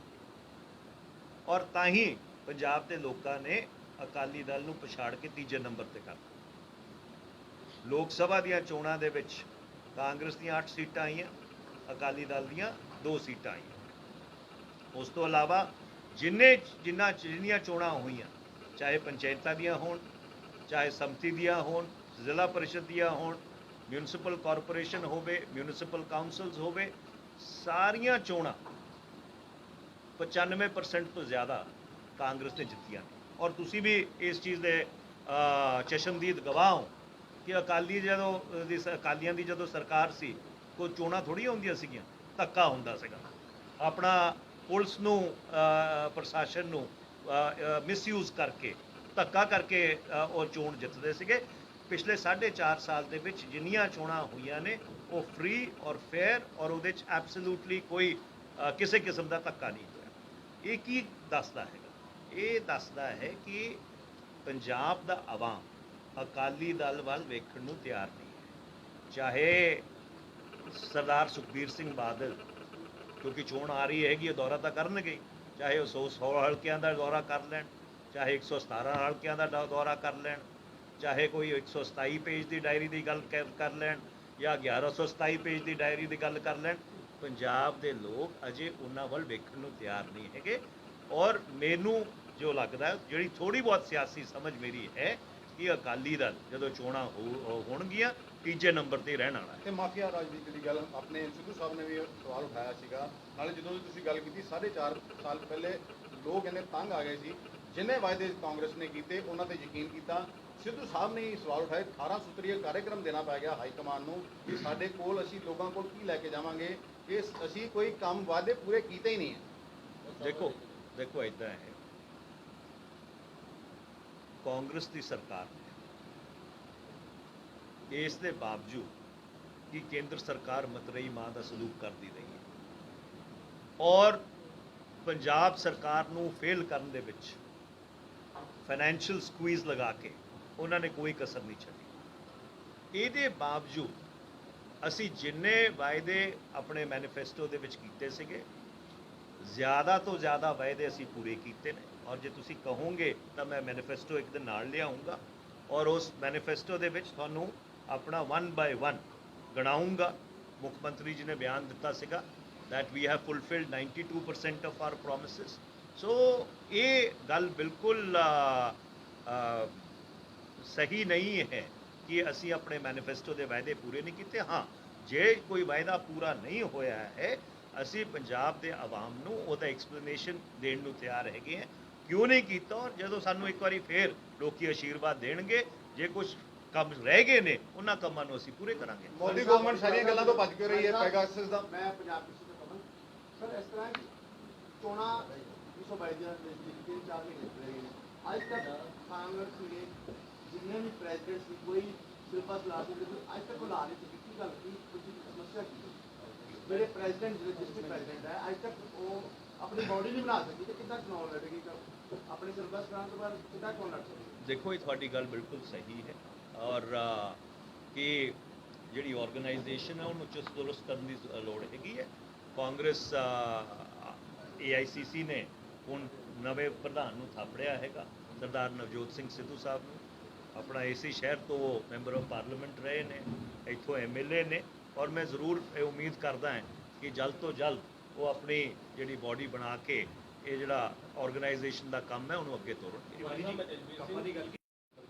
ਔਰ ਤਾਂ ਹੀ ਪੰਜਾਬ ਦੇ ਲੋਕਾਂ ਨੇ ਅਕਾਲੀ ਦਲ ਨੂੰ ਪਛਾੜ ਕੇ ਤੀਜੇ ਨੰਬਰ ਤੇ ਕਰ ਦਿੱਤਾ। ਲੋਕ ਸਭਾ ਦੀਆਂ ਚੋਣਾਂ ਦੇ ਵਿੱਚ ਕਾਂਗਰਸ ਦੀਆਂ 8 ਸੀਟਾਂ ਆਈਆਂ, ਅਕਾਲੀ ਦਲ ਦੀਆਂ 2 ਸੀਟਾਂ ਆਈਆਂ। ਉਸ ਤੋਂ ਇਲਾਵਾ ਜਿੰਨੀਆਂ ਚੋਣਾਂ ਹੋਈਆਂ, ਚਾਹੇ ਪੰਚਾਇਤਾਂ ਦੀਆਂ ਹੋਣ, ਚਾਹੇ ਸੰਮਤੀ ਦੀਆਂ ਹੋਣ, ਜ਼ਿਲ੍ਹਾ ਪਰਿਸ਼ਦ ਦੀਆਂ ਹੋਣ, ਮਿਊਨਿਸਪਲ ਕਾਰਪੋਰੇਸ਼ਨ ਹੋਵੇ, ਮਿਊਨਿਸਪਲ ਕਾਉਂਸਲਸ ਹੋਵੇ, ਸਾਰੀਆਂ ਚੋਣਾਂ 95% ਤੋਂ ਜ਼ਿਆਦਾ ਕਾਂਗਰਸ ਨੇ ਜਿੱਤੀਆਂ ਨੇ। ਔਰ ਤੁਸੀਂ ਵੀ ਇਸ ਚੀਜ਼ ਦੇ ਚਸ਼ਮਦੀਦ ਗਵਾਹ ਹੋ ਕਿ ਅਕਾਲੀਆਂ ਦੀ ਜਦੋਂ ਸਰਕਾਰ ਸੀ, ਕੋਈ ਚੋਣਾਂ ਥੋੜ੍ਹੀਆਂ ਹੁੰਦੀਆਂ ਸੀਗੀਆਂ, ਧੱਕਾ ਹੁੰਦਾ ਸੀਗਾ। ਆਪਣਾ ਪੁਲਿਸ ਨੂੰ ਪ੍ਰਸ਼ਾਸਨ ਨੂੰ ਮਿਸਯੂਜ਼ ਕਰਕੇ, ਧੱਕਾ ਕਰਕੇ ਉਹ ਚੋਣ ਜਿੱਤਦੇ ਸੀਗੇ। ਪਿਛਲੇ 4.5 ਸਾਲ ਦੇ ਵਿੱਚ ਜਿੰਨੀਆਂ ਚੋਣਾਂ ਹੋਈਆਂ ਨੇ ਉਹ ਫ੍ਰੀ ਔਰ ਫੇਅਰ, ਔਰ ਉਹਦੇ 'ਚ ਐਬਸੋਲੂਟਲੀ ਕੋਈ ਕਿਸੇ ਕਿਸਮ ਦਾ ਧੱਕਾ ਨਹੀਂ ਹੋਇਆ। ਇਹ ਕੀ ਦੱਸਦਾ ਹੈਗਾ? ਇਹ ਦੱਸਦਾ ਹੈ ਕਿ ਪੰਜਾਬ ਦਾ ਆਵਾਮ ਅਕਾਲੀ ਦਲ ਵੱਲ ਵੇਖਣ ਨੂੰ ਤਿਆਰ ਨਹੀਂ ਹੈ। ਚਾਹੇ ਸਰਦਾਰ ਸੁਖਬੀਰ ਸਿੰਘ ਬਾਦਲ, ਕਿਉਂਕਿ ਚੋਣ ਆ ਰਹੀ ਹੈਗੀ, ਉਹ ਦੌਰਾ ਤਾਂ ਕਰਨਗੇ, ਚਾਹੇ ਉਹ 100 ਹਲਕਿਆਂ ਦਾ ਦੌਰਾ ਕਰ ਲੈਣ, ਚਾਹੇ 117 ਹਲਕਿਆਂ ਦਾ ਦੌਰਾ ਕਰ ਲੈਣ, ਚਾਹੇ ਕੋਈ 127 ਪੇਜ ਦੀ ਡਾਇਰੀ ਦੀ ਗੱਲ ਕਰ ਲੈਣ ਜਾਂ 1127 ਪੇਜ ਦੀ ਡਾਇਰੀ ਦੀ ਗੱਲ ਕਰ ਲੈਣ, ਪੰਜਾਬ ਦੇ ਲੋਕ ਅਜੇ ਉਹਨਾਂ ਵੱਲ ਵੇਖਣ ਨੂੰ ਤਿਆਰ ਨਹੀਂ ਹੈਗੇ। ਔਰ ਮੈਨੂੰ ਜੋ ਲੱਗਦਾ, ਜਿਹੜੀ ਥੋੜ੍ਹੀ ਬਹੁਤ ਸਿਆਸੀ ਸਮਝ ਮੇਰੀ ਹੈ ਕਿ ਅਕਾਲੀ ਦਲ ਜਦੋਂ ਚੋਣਾਂ ਹੋਣਗੀਆਂ ਤੀਜੇ ਨੰਬਰ 'ਤੇ ਰਹਿਣ ਵਾਲਾ ਹੈ। ਤੇ ਮਾਫੀਆ ਰਾਜ ਦੀ ਜਿਹੜੀ ਗੱਲ ਆਪਣੇ ਸਿੱਧੂ ਸਾਹਿਬ ਨੇ ਵੀ ਸਵਾਲ ਉਠਾਇਆ ਸੀਗਾ, ਨਾਲੇ ਜਦੋਂ ਦੀ ਤੁਸੀਂ ਗੱਲ ਕੀਤੀ 4.5 ਸਾਲ ਪਹਿਲੇ ਲੋਕ ਇਹਨੇ ਤੰਗ ਆ ਗਏ ਸੀ, ਜਿੰਨੇ ਵਾਅਦੇ ਕਾਂਗਰਸ ਨੇ ਕੀਤੇ ਉਹਨਾਂ ਤੇ ਯਕੀਨ ਕੀਤਾ। ਸਿੱਧੂ ਸਾਹਿਬ ਨੇ ਹੀ ਸਵਾਲ ਉਠਾਏ, 18 ਸੂਤਰੀय ਕਾਰਜਕ੍ਰਮ ਦੇਣਾ ਪੈ ਗਿਆ ਹਾਈ ਕਮਾਨ ਨੂੰ ਕਿ ਸਾਡੇ ਕੋਲ ਅਸੀਂ ਲੋਕਾਂ ਕੋਲ ਕੀ ਲੈ ਕੇ ਜਾਵਾਂਗੇ, ਕਿ ਅਸੀਂ ਕੋਈ ਕੰਮ ਵਾਅਦੇ ਪੂਰੇ ਕੀਤੇ ਹੀ ਨਹੀਂ ਹੈ। ਦੇਖੋ ਇੱਦਾਂ ਹੈ, ਕਾਂਗਰਸ ਦੀ ਸਰਕਾਰ ਨੇ ਇਸ ਦੇ ਬਾਵਜੂਦ ਕਿ ਕੇਂਦਰ ਸਰਕਾਰ ਮਤਰੇਈ ਮਾਂ ਦਾ ਸਲੂਕ ਕਰਦੀ ਰਹੀ ਹੈ ਔਰ ਪੰਜਾਬ ਸਰਕਾਰ ਨੂੰ ਫੇਲ ਕਰਨ ਦੇ ਵਿੱਚ ਫਾਈਨੈਂਸ਼ੀਅਲ ਸਕੁਈਜ਼ ਲਗਾ ਕੇ ਉਹਨਾਂ ਨੇ ਕੋਈ ਕਸਰ ਨਹੀਂ ਛੱਡੀ। ਇਹਦੇ ਬਾਵਜੂਦ ਅਸੀਂ ਜਿੰਨੇ ਵਾਅਦੇ ਆਪਣੇ ਮੈਨੀਫੈਸਟੋ ਦੇ ਵਿੱਚ ਕੀਤੇ ਸੀਗੇ, ਜ਼ਿਆਦਾ ਤੋਂ ਜ਼ਿਆਦਾ ਵਾਅਦੇ ਅਸੀਂ ਪੂਰੇ ਕੀਤੇ ਨੇ। ਔਰ ਜੇ ਤੁਸੀਂ ਕਹੋਗੇ ਤਾਂ ਮੈਂ ਮੈਨੀਫੈਸਟੋ ਇੱਕ ਦਿਨ ਨਾਲ ਲਿਆਉਂਗਾ ਔਰ ਉਸ ਮੈਨੀਫੈਸਟੋ ਦੇ ਵਿੱਚ ਤੁਹਾਨੂੰ ਆਪਣਾ 1 by 1 ਗਣਾਉਂਗਾ। ਮੁੱਖ ਮੰਤਰੀ ਜੀ ਨੇ ਬਿਆਨ ਦਿੱਤਾ ਸੀਗਾ that we have fulfilled 92% of our promises। ਸੋ ਇਹ ਗੱਲ ਬਿਲਕੁਲ ਸਹੀ ਨਹੀਂ ਹੈ ਕਿ ਅਸੀਂ ਆਪਣੇ ਮੈਨੀਫੈਸਟੋ ਦੇ ਵਾਅਦੇ ਪੂਰੇ ਨਹੀਂ ਕੀਤੇ। ਹਾਂ, ਜੇ ਕੋਈ ਵਾਅਦਾ ਪੂਰਾ ਨਹੀਂ ਹੋਇਆ ਹੈ, ਅਸੀਂ ਪੰਜਾਬ ਦੇ ਆਵਾਮ ਨੂੰ ਉਹਦਾ ਐਕਸਪਲੇਨੇਸ਼ਨ ਦੇਣ ਨੂੰ ਤਿਆਰ ਹੈਗੇ ਹਾਂ ਕਿਉਂ ਨਹੀਂ ਕੀਤਾ। ਔਰ ਜਦੋਂ ਸਾਨੂੰ ਇੱਕ ਵਾਰੀ ਫੇਰ ਲੋਕੀ ਆਸ਼ੀਰਵਾਦ ਦੇਣਗੇ, ਜੇ ਕੁਝ ਕੰਮ ਰਹਿ ਗਏ ਨੇ ਉਹਨਾਂ ਕੰਮਾਂ ਨੂੰ ਅਸੀਂ ਪੂਰੇ ਕਰਾਂਗੇ। ਮੋਦੀ ਗਵਰਨਮੈਂਟ ਸਾਰੀਆਂ ਗੱਲਾਂ ਤੋਂ ਭੱਜ ਕੇ ਰਹੀ ਹੈ। ਪੈਗਾਸਸ ਦਾ ਮੈਂ ਪੰਜਾਬ ਕਿਸੇ ਤੋਂ ਕਮਨ ਸਰ, ਇਸ ਤਰ੍ਹਾਂ ਕਿ ਚੋਣਾਂ 222 ਦੀਆਂ ਤਿੰਨ 4 ਮਹੀਨੇ ਰਹੇ ਨੇ, ਅੱਜ ਤੱਕ ਕਾਂਗਰਸ ਨੇ ਜਿੰਨੇ ਵੀ ਪ੍ਰੈਜ਼ੀਡੈਂਟ ਸੀ ਕੋਈ ਸਿਲਬਸ ਲਾ ਕੇ ਅੱਜ ਤੱਕ ਉਹ ਲਾ ਨਹੀਂ ਸਕੀ। ਕੀ ਗੱਲ ਕੀ ਕੁਝ ਸਮੱਸਿਆ ਕੀ ਮੇਰੇ ਪ੍ਰੈਜ਼ੀਡੈਂਟ ਜਿਹੜੇ ਡਿਸਟ੍ਰਿਕਟ ਪ੍ਰੈਜ਼ੀਡੈਂਟ ਹੈ ਅੱਜ ਤੱਕ ਉਹ ਆਪਣੀ ਬੋਡੀ ਨਹੀਂ ਬਣਾ ਸਕੀ, ਤੇ ਕਿੱਦਾਂ ਚੁਣਾਵ ਲੜੇਗੀ? ਆਪਣੇ ਸਿਲਬਸ ਕਰਾਉਣ ਤੋਂ ਬਾਅਦ ਕਿੱਦਾਂ ਚੋਣ ਲੜ ਸਕਦੀ? ਦੇਖੋ, ਇਹ ਤੁਹਾਡੀ ਗੱਲ ਬਿਲਕੁਲ ਸਹੀ ਹੈ ਔਰ ਕਿ ਜਿਹੜੀ ਆਰਗੇਨਾਈਜੇਸ਼ਨ ਹੈ ਉਹਨੂੰ ਚੁਸਤ ਦੁਰਸਤ ਕਰਨ ਦੀ ਲੋੜ ਹੈਗੀ ਹੈ। ਕਾਂਗਰਸ AICC ਨੇ ਹੁਣ ਨਵੇਂ ਪ੍ਰਧਾਨ ਨੂੰ ਥਾਪੜਿਆ ਹੈਗਾ, ਸਰਦਾਰ ਨਵਜੋਤ ਸਿੰਘ ਸਿੱਧੂ ਸਾਹਿਬ ਨੂੰ। ਆਪਣਾ ਇਸੇ ਸ਼ਹਿਰ ਤੋਂ ਮੈਂਬਰ ਆਫ ਪਾਰਲੀਮੈਂਟ ਰਹੇ ਨੇ, ਇੱਥੋਂ MLA ਨੇ ਔਰ ਮੈਂ ਜ਼ਰੂਰ ਇਹ ਉਮੀਦ ਕਰਦਾ ਹਾਂ ਕਿ ਜਲਦ ਤੋਂ ਜਲਦ ਉਹ ਆਪਣੀ ਜਿਹੜੀ ਬਾਡੀ ਬਣਾ ਕੇ ਇਹ ਜਿਹੜਾ ਆਰਗੇਨਾਈਜੇਸ਼ਨ ਦਾ ਕੰਮ ਹੈ ਉਹਨੂੰ ਅੱਗੇ ਤੋਰਨਗੇ।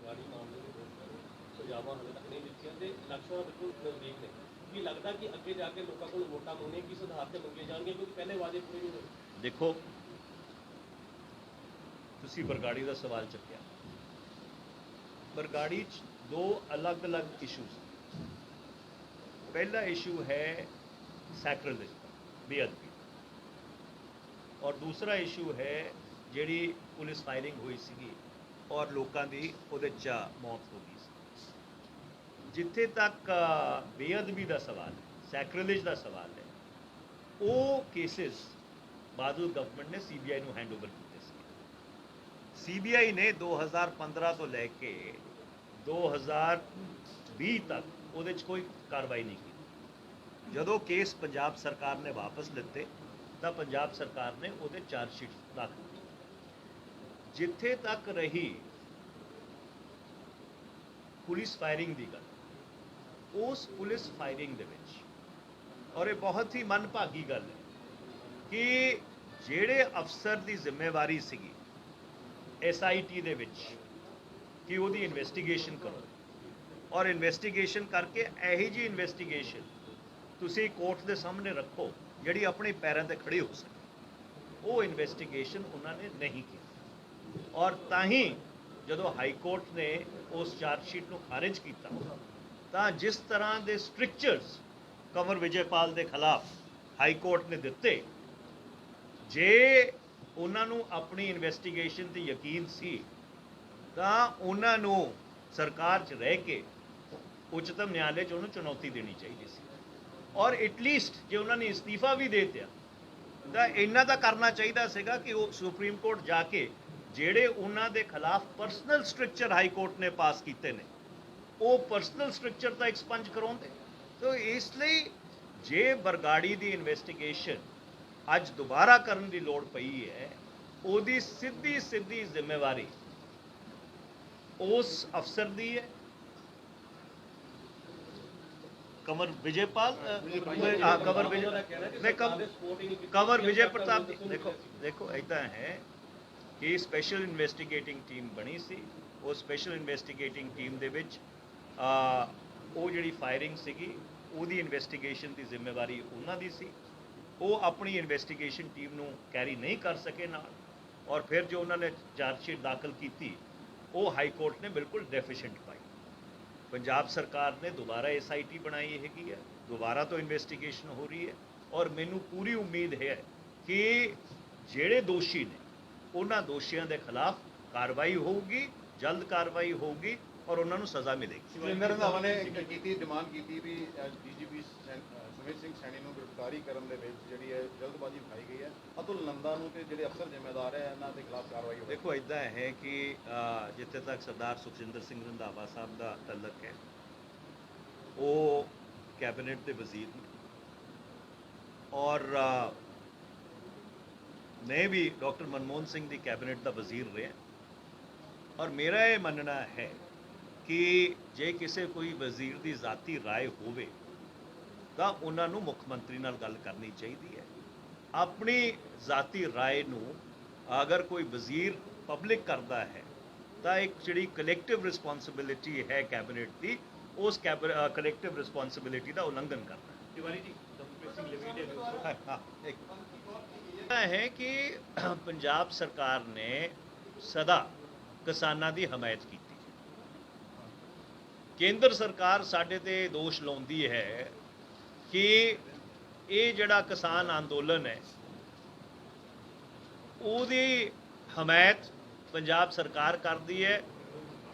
ਸੂਚਨਾਵਾਂ ਹਾਲੇ ਤੱਕ ਨਹੀਂ ਦਿੱਤੀਆਂ ਤੇ ਇਲੈਕਸ਼ਨ ਬਿਲਕੁਲ ਨਜ਼ਦੀਕ ਨੇ, ਕੀ ਲੱਗਦਾ ਕਿ ਅੱਗੇ ਜਾ ਕੇ ਲੋਕਾਂ ਕੋਲ ਵੋਟਾਂ ਮੰਗਣੇ ਕਿਸ ਆਧਾਰ ਤੇ ਮੰਗੀਆਂ ਜਾਣਗੀਆਂ, ਕਿਉਂਕਿ ਪਹਿਲੇ ਵਾਅਦੇ ਪੂਰੇ ਨਹੀਂ ਹੋਏ? ਦੇਖੋ, ਤੁਸੀਂ ਬਰਗਾੜੀ ਦਾ ਸਵਾਲ ਚੱਕਿਆ। ਬਰਗਾੜੀ 'ਚ ਦੋ ਅਲੱਗ-ਅਲੱਗ ਇਸ਼ੂਜ਼। ਪਹਿਲਾ ਇਸ਼ੂ ਹੈ ਸੈਕਰੇਲਿਜ ਦਾ, ਬੇਅਦਬੀ, ਔਰ ਦੂਸਰਾ ਇਸ਼ੂ ਹੈ ਜਿਹੜੀ ਪੁਲਿਸ ਫਾਇਰਿੰਗ ਹੋਈ ਸੀਗੀ ਔਰ ਲੋਕਾਂ ਦੀ ਉਹਦੇ 'ਚ ਮੌਤ ਹੋ ਗਈ ਸੀ। ਜਿੱਥੇ ਤੱਕ ਬੇਅਦਬੀ ਦਾ ਸਵਾਲ ਹੈ, ਸੈਕਰੇਲਿਜ ਦਾ ਸਵਾਲ ਹੈ, ਉਹ ਕੇਸਿਸ ਬਾਦਲ ਗਵਰਨਮੈਂਟ ਨੇ ਸੀਬੀਆਈ ਨੂੰ ਹੈਂਡਓਵਰ ਕੀਤੇ ਸੀ। ਸੀਬੀਆਈ ਨੇ 2015 ਤੋਂ ਲੈ ਕੇ 2020 ਤੱਕ ਉਹਦੇ 'ਚ ਕੋਈ ਕਾਰਵਾਈ ਨਹੀਂ ਕੀਤੀ। ਜਦੋਂ ਕੇਸ ਪੰਜਾਬ ਸਰਕਾਰ ਨੇ ਵਾਪਸ ਲਿੱਤੇ ਤਾਂ ਪੰਜਾਬ ਸਰਕਾਰ ਨੇ ਉਹਦੇ ਚਾਰਜ ਸ਼ੀਟ ਦਾਖਲ ਕੀਤੀ। ਜਿੱਥੇ ਤੱਕ ਰਹੀ ਪੁਲਿਸ ਫਾਇਰਿੰਗ ਦੀ ਗੱਲ, ਉਸ ਪੁਲਿਸ ਫਾਇਰਿੰਗ ਦੇ ਵਿੱਚ, ਔਰ ਇਹ ਬਹੁਤ ਹੀ ਮੰਦਭਾਗੀ ਗੱਲ ਹੈ ਕਿ ਜਿਹੜੇ ਅਫਸਰ ਦੀ ਜ਼ਿੰਮੇਵਾਰੀ ਸੀਗੀ SIT ਦੇ ਵਿੱਚ ਕਿ ਉਹਦੀ ਇਨਵੈਸਟੀਗੇਸ਼ਨ ਕਰੋ, ਔਰ ਇਨਵੈਸਟੀਗੇਸ਼ਨ ਕਰਕੇ ਇਹੀ ਜੀ ਇਨਵੈਸਟੀਗੇਸ਼ਨ ਤੁਸੀਂ ਕੋਰਟ ਦੇ ਸਾਹਮਣੇ ਰੱਖੋ ਜਿਹੜੀ ਆਪਣੇ ਪੈਰਾਂ ਤੇ ਖੜੀ ਹੋ ਸਕੇ, ਉਹ ਇਨਵੈਸਟੀਗੇਸ਼ਨ ਉਹਨਾਂ ਨੇ ਨਹੀਂ ਕੀਤੀ। ਔਰ ਤਾਂ ਹੀ ਜਦੋਂ ਹਾਈ ਕੋਰਟ ਨੇ ਉਸ ਚਾਰਜ ਸ਼ੀਟ ਨੂੰ ਖਾਰਿਜ ਕੀਤਾ ਤਾਂ ਜਿਸ ਤਰ੍ਹਾਂ ਦੇ ਸਟ੍ਰਿਕਚਰਸ ਕੰਵਰ ਵਿਜੇਪਾਲ ਦੇ ਖਿਲਾਫ ਹਾਈ ਕੋਰਟ ਨੇ ਦਿੱਤੇ, ਜੇ ਉਹਨਾਂ ਨੂੰ ਆਪਣੀ ਇਨਵੈਸਟੀਗੇਸ਼ਨ ਤੇ ਯਕੀਨ ਸੀ ਤਾਂ ਉਹਨਾਂ ਨੂੰ ਸਰਕਾਰ 'ਚ ਰਹਿ ਕੇ ਉੱਚਤਮ ਨਿਆਂਲੇ 'ਚ ਉਹਨੂੰ ਚੁਣੌਤੀ ਦੇਣੀ ਚਾਹੀਦੀ ਸੀ। ਔਰ ਐਟਲੀਸਟ ਜੇ ਉਹਨਾਂ ਨੇ ਅਸਤੀਫਾ ਵੀ ਦੇ ਦਿੱਤਾ ਤਾਂ ਇੰਨਾ ਤਾਂ ਕਰਨਾ ਚਾਹੀਦਾ ਸੀਗਾ ਕਿ ਉਹ ਸੁਪਰੀਮ ਕੋਰਟ ਜਾ ਕੇ ਜਿਹੜੇ ਉਹਨਾਂ ਦੇ ਖਿਲਾਫ ਪਰਸਨਲ ਸਟ੍ਰਕਚਰ ਹਾਈ ਕੋਰਟ ਨੇ ਪਾਸ ਕੀਤੇ ਨੇ, ਉਹ ਪਰਸਨਲ ਸਟ੍ਰਕਚਰ ਤਾਂ ਐਕਸਪੰਜ ਕਰਾਉਂਦੇ। ਸੋ ਇਸ ਲਈ ਜੇ ਬਰਗਾੜੀ ਦੀ ਇਨਵੈਸਟੀਗੇਸ਼ਨ ਅੱਜ ਦੁਬਾਰਾ ਕਰਨ ਦੀ ਲੋੜ ਪਈ ਹੈ, ਉਹਦੀ ਸਿੱਧੀ ਜ਼ਿੰਮੇਵਾਰੀ ਉਸ ਅਫਸਰ ਦੀ ਹੈ, कंवर विजय पाल कंवर विजय प्रताप। देखो ऐसा है कि स्पैशल इन्वेस्टिगेटिंग टीम बनी सी, वो स्पैशल इन्वेस्टिगेटिंग टीम दे विच वो जिहड़ी फायरिंग सीगी ਉਹਦੀ ਇਨਵੈਸਟੀਗੇਸ਼ਨ ਦੀ ਜ਼ਿੰਮੇਵਾਰੀ ਉਹਨਾਂ ਦੀ ਸੀ। ਉਹ ਆਪਣੀ ਇਨਵੈਸਟੀਗੇਸ਼ਨ ਟੀਮ ਨੂੰ ਕੈਰੀ ਨਹੀਂ ਕਰ ਸਕੇ ਨਾਲ, ਔਰ ਫਿਰ ਜੋ ਉਹਨਾਂ ਨੇ ਚਾਰਜ ਸ਼ੀਟ ਦਾਖਲ ਕੀਤੀ ਉਹ ਹਾਈ ਕੋਰਟ ਨੇ ਬਿਲਕੁਲ ਡੈਫੀਸ਼ੀਐਂਟ ਪਾਈ। ਪੰਜਾਬ ਸਰਕਾਰ ਨੇ ਦੁਬਾਰਾ SIT ਬਣਾਈ ਹੈਗੀ ਹੈ, ਦੁਬਾਰਾ ਤੋਂ ਇਨਵੈਸਟੀਗੇਸ਼ਨ ਹੋ ਰਹੀ ਹੈ, ਔਰ ਮੈਨੂੰ ਪੂਰੀ ਉਮੀਦ ਹੈ ਕਿ ਜਿਹੜੇ ਦੋਸ਼ੀ ਨੇ ਉਹਨਾਂ ਦੋਸ਼ੀਆਂ ਦੇ ਖਿਲਾਫ ਕਾਰਵਾਈ ਹੋਊਗੀ, ਜਲਦ ਕਾਰਵਾਈ ਹੋਊਗੀ ਔਰ ਉਹਨਾਂ ਨੂੰ ਸਜ਼ਾ ਮਿਲੇਗੀ। ਸੁਰਿੰਦਰ ਰੰਧਾਵਾ ਨੇ ਡਿਮਾਂਡ ਕੀਤੀ ਵੀ DGP ਸੁਮੇਧ ਸਿੰਘ ਸੈਣੀ ਨੂੰ ਗ੍ਰਿਫਤਾਰੀ ਕਰਨ ਦੇ ਵਿੱਚ ਜਿਹੜੀ ਹੈ ਜਲਦਬਾਜ਼ੀ ਵਿਖਾਈ ਗਈ ਹੈ। ਅਤੁਲ ਨੰਦਾ ਨੂੰ ਤੇ ਜਿਹੜੇ ਅਫਸਰ ਜ਼ਿੰਮੇਦਾਰ ਹੈ ਇਹਨਾਂ ਦੇ ਖਿਲਾਫ ਕਾਰਵਾਈ ਹੋਵੇ। ਦੇਖੋ ਇੱਦਾਂ ਹੈ ਕਿ ਜਿੱਥੇ ਤੱਕ ਸਰਦਾਰ ਸੁਖਜਿੰਦਰ ਸਿੰਘ ਰੰਧਾਵਾ ਸਾਹਿਬ ਦਾ ਤਲਕ ਹੈ, ਉਹ ਕੈਬਨਿਟ ਦੇ ਵਜ਼ੀਰ ਨੇ ਔਰ ਮੈਂ ਵੀ ਡਾਕਟਰ ਮਨਮੋਹਨ ਸਿੰਘ ਦੀ ਕੈਬਨਿਟ ਦਾ ਵਜ਼ੀਰ ਰਿਹਾ, ਔਰ ਮੇਰਾ ਇਹ ਮੰਨਣਾ ਹੈ ਕਿ ਜੇ ਕਿਸੇ ਕੋਈ ਵਜ਼ੀਰ ਦੀ ਜ਼ਾਤੀ ਰਾਏ ਹੋਵੇ ਤਾਂ ਉਹਨਾਂ ਨੂੰ ਮੁੱਖ ਮੰਤਰੀ ਨਾਲ ਗੱਲ ਕਰਨੀ ਚਾਹੀਦੀ ਹੈ। ਆਪਣੀ ਜ਼ਾਤੀ ਰਾਏ ਨੂੰ ਅਗਰ ਕੋਈ ਵਜ਼ੀਰ ਪਬਲਿਕ ਕਰਦਾ ਹੈ ਤਾਂ ਇੱਕ ਜਿਹੜੀ ਕਲੈਕਟਿਵ ਰਿਸਪੌਂਸਿਬਿਲਿਟੀ ਹੈ ਕੈਬਨਿਟ ਦੀ, ਉਸ ਕਲੈਕਟਿਵ ਰਿਸਪੌਂਸਿਬਿਲਿਟੀ ਦਾ ਉਲੰਘਣ ਕਰਨਾ ਹੈ। ਤਿਵਾਰੀ ਜੀ, ਹੈ ਕਿ ਪੰਜਾਬ ਸਰਕਾਰ ਨੇ ਸਦਾ ਕਿਸਾਨਾਂ ਦੀ ਹਮਾਇਤ ਕੀਤੀ। ਕੇਂਦਰ ਸਰਕਾਰ ਸਾਡੇ ਤੇ ਦੋਸ਼ ਲਾਉਂਦੀ ਹੈ ਕਿ ਇਹ ਜਿਹੜਾ ਕਿਸਾਨ ਅੰਦੋਲਨ ਹੈ ਉਹਦੀ ਹਮਾਇਤ ਪੰਜਾਬ ਸਰਕਾਰ ਕਰਦੀ ਹੈ,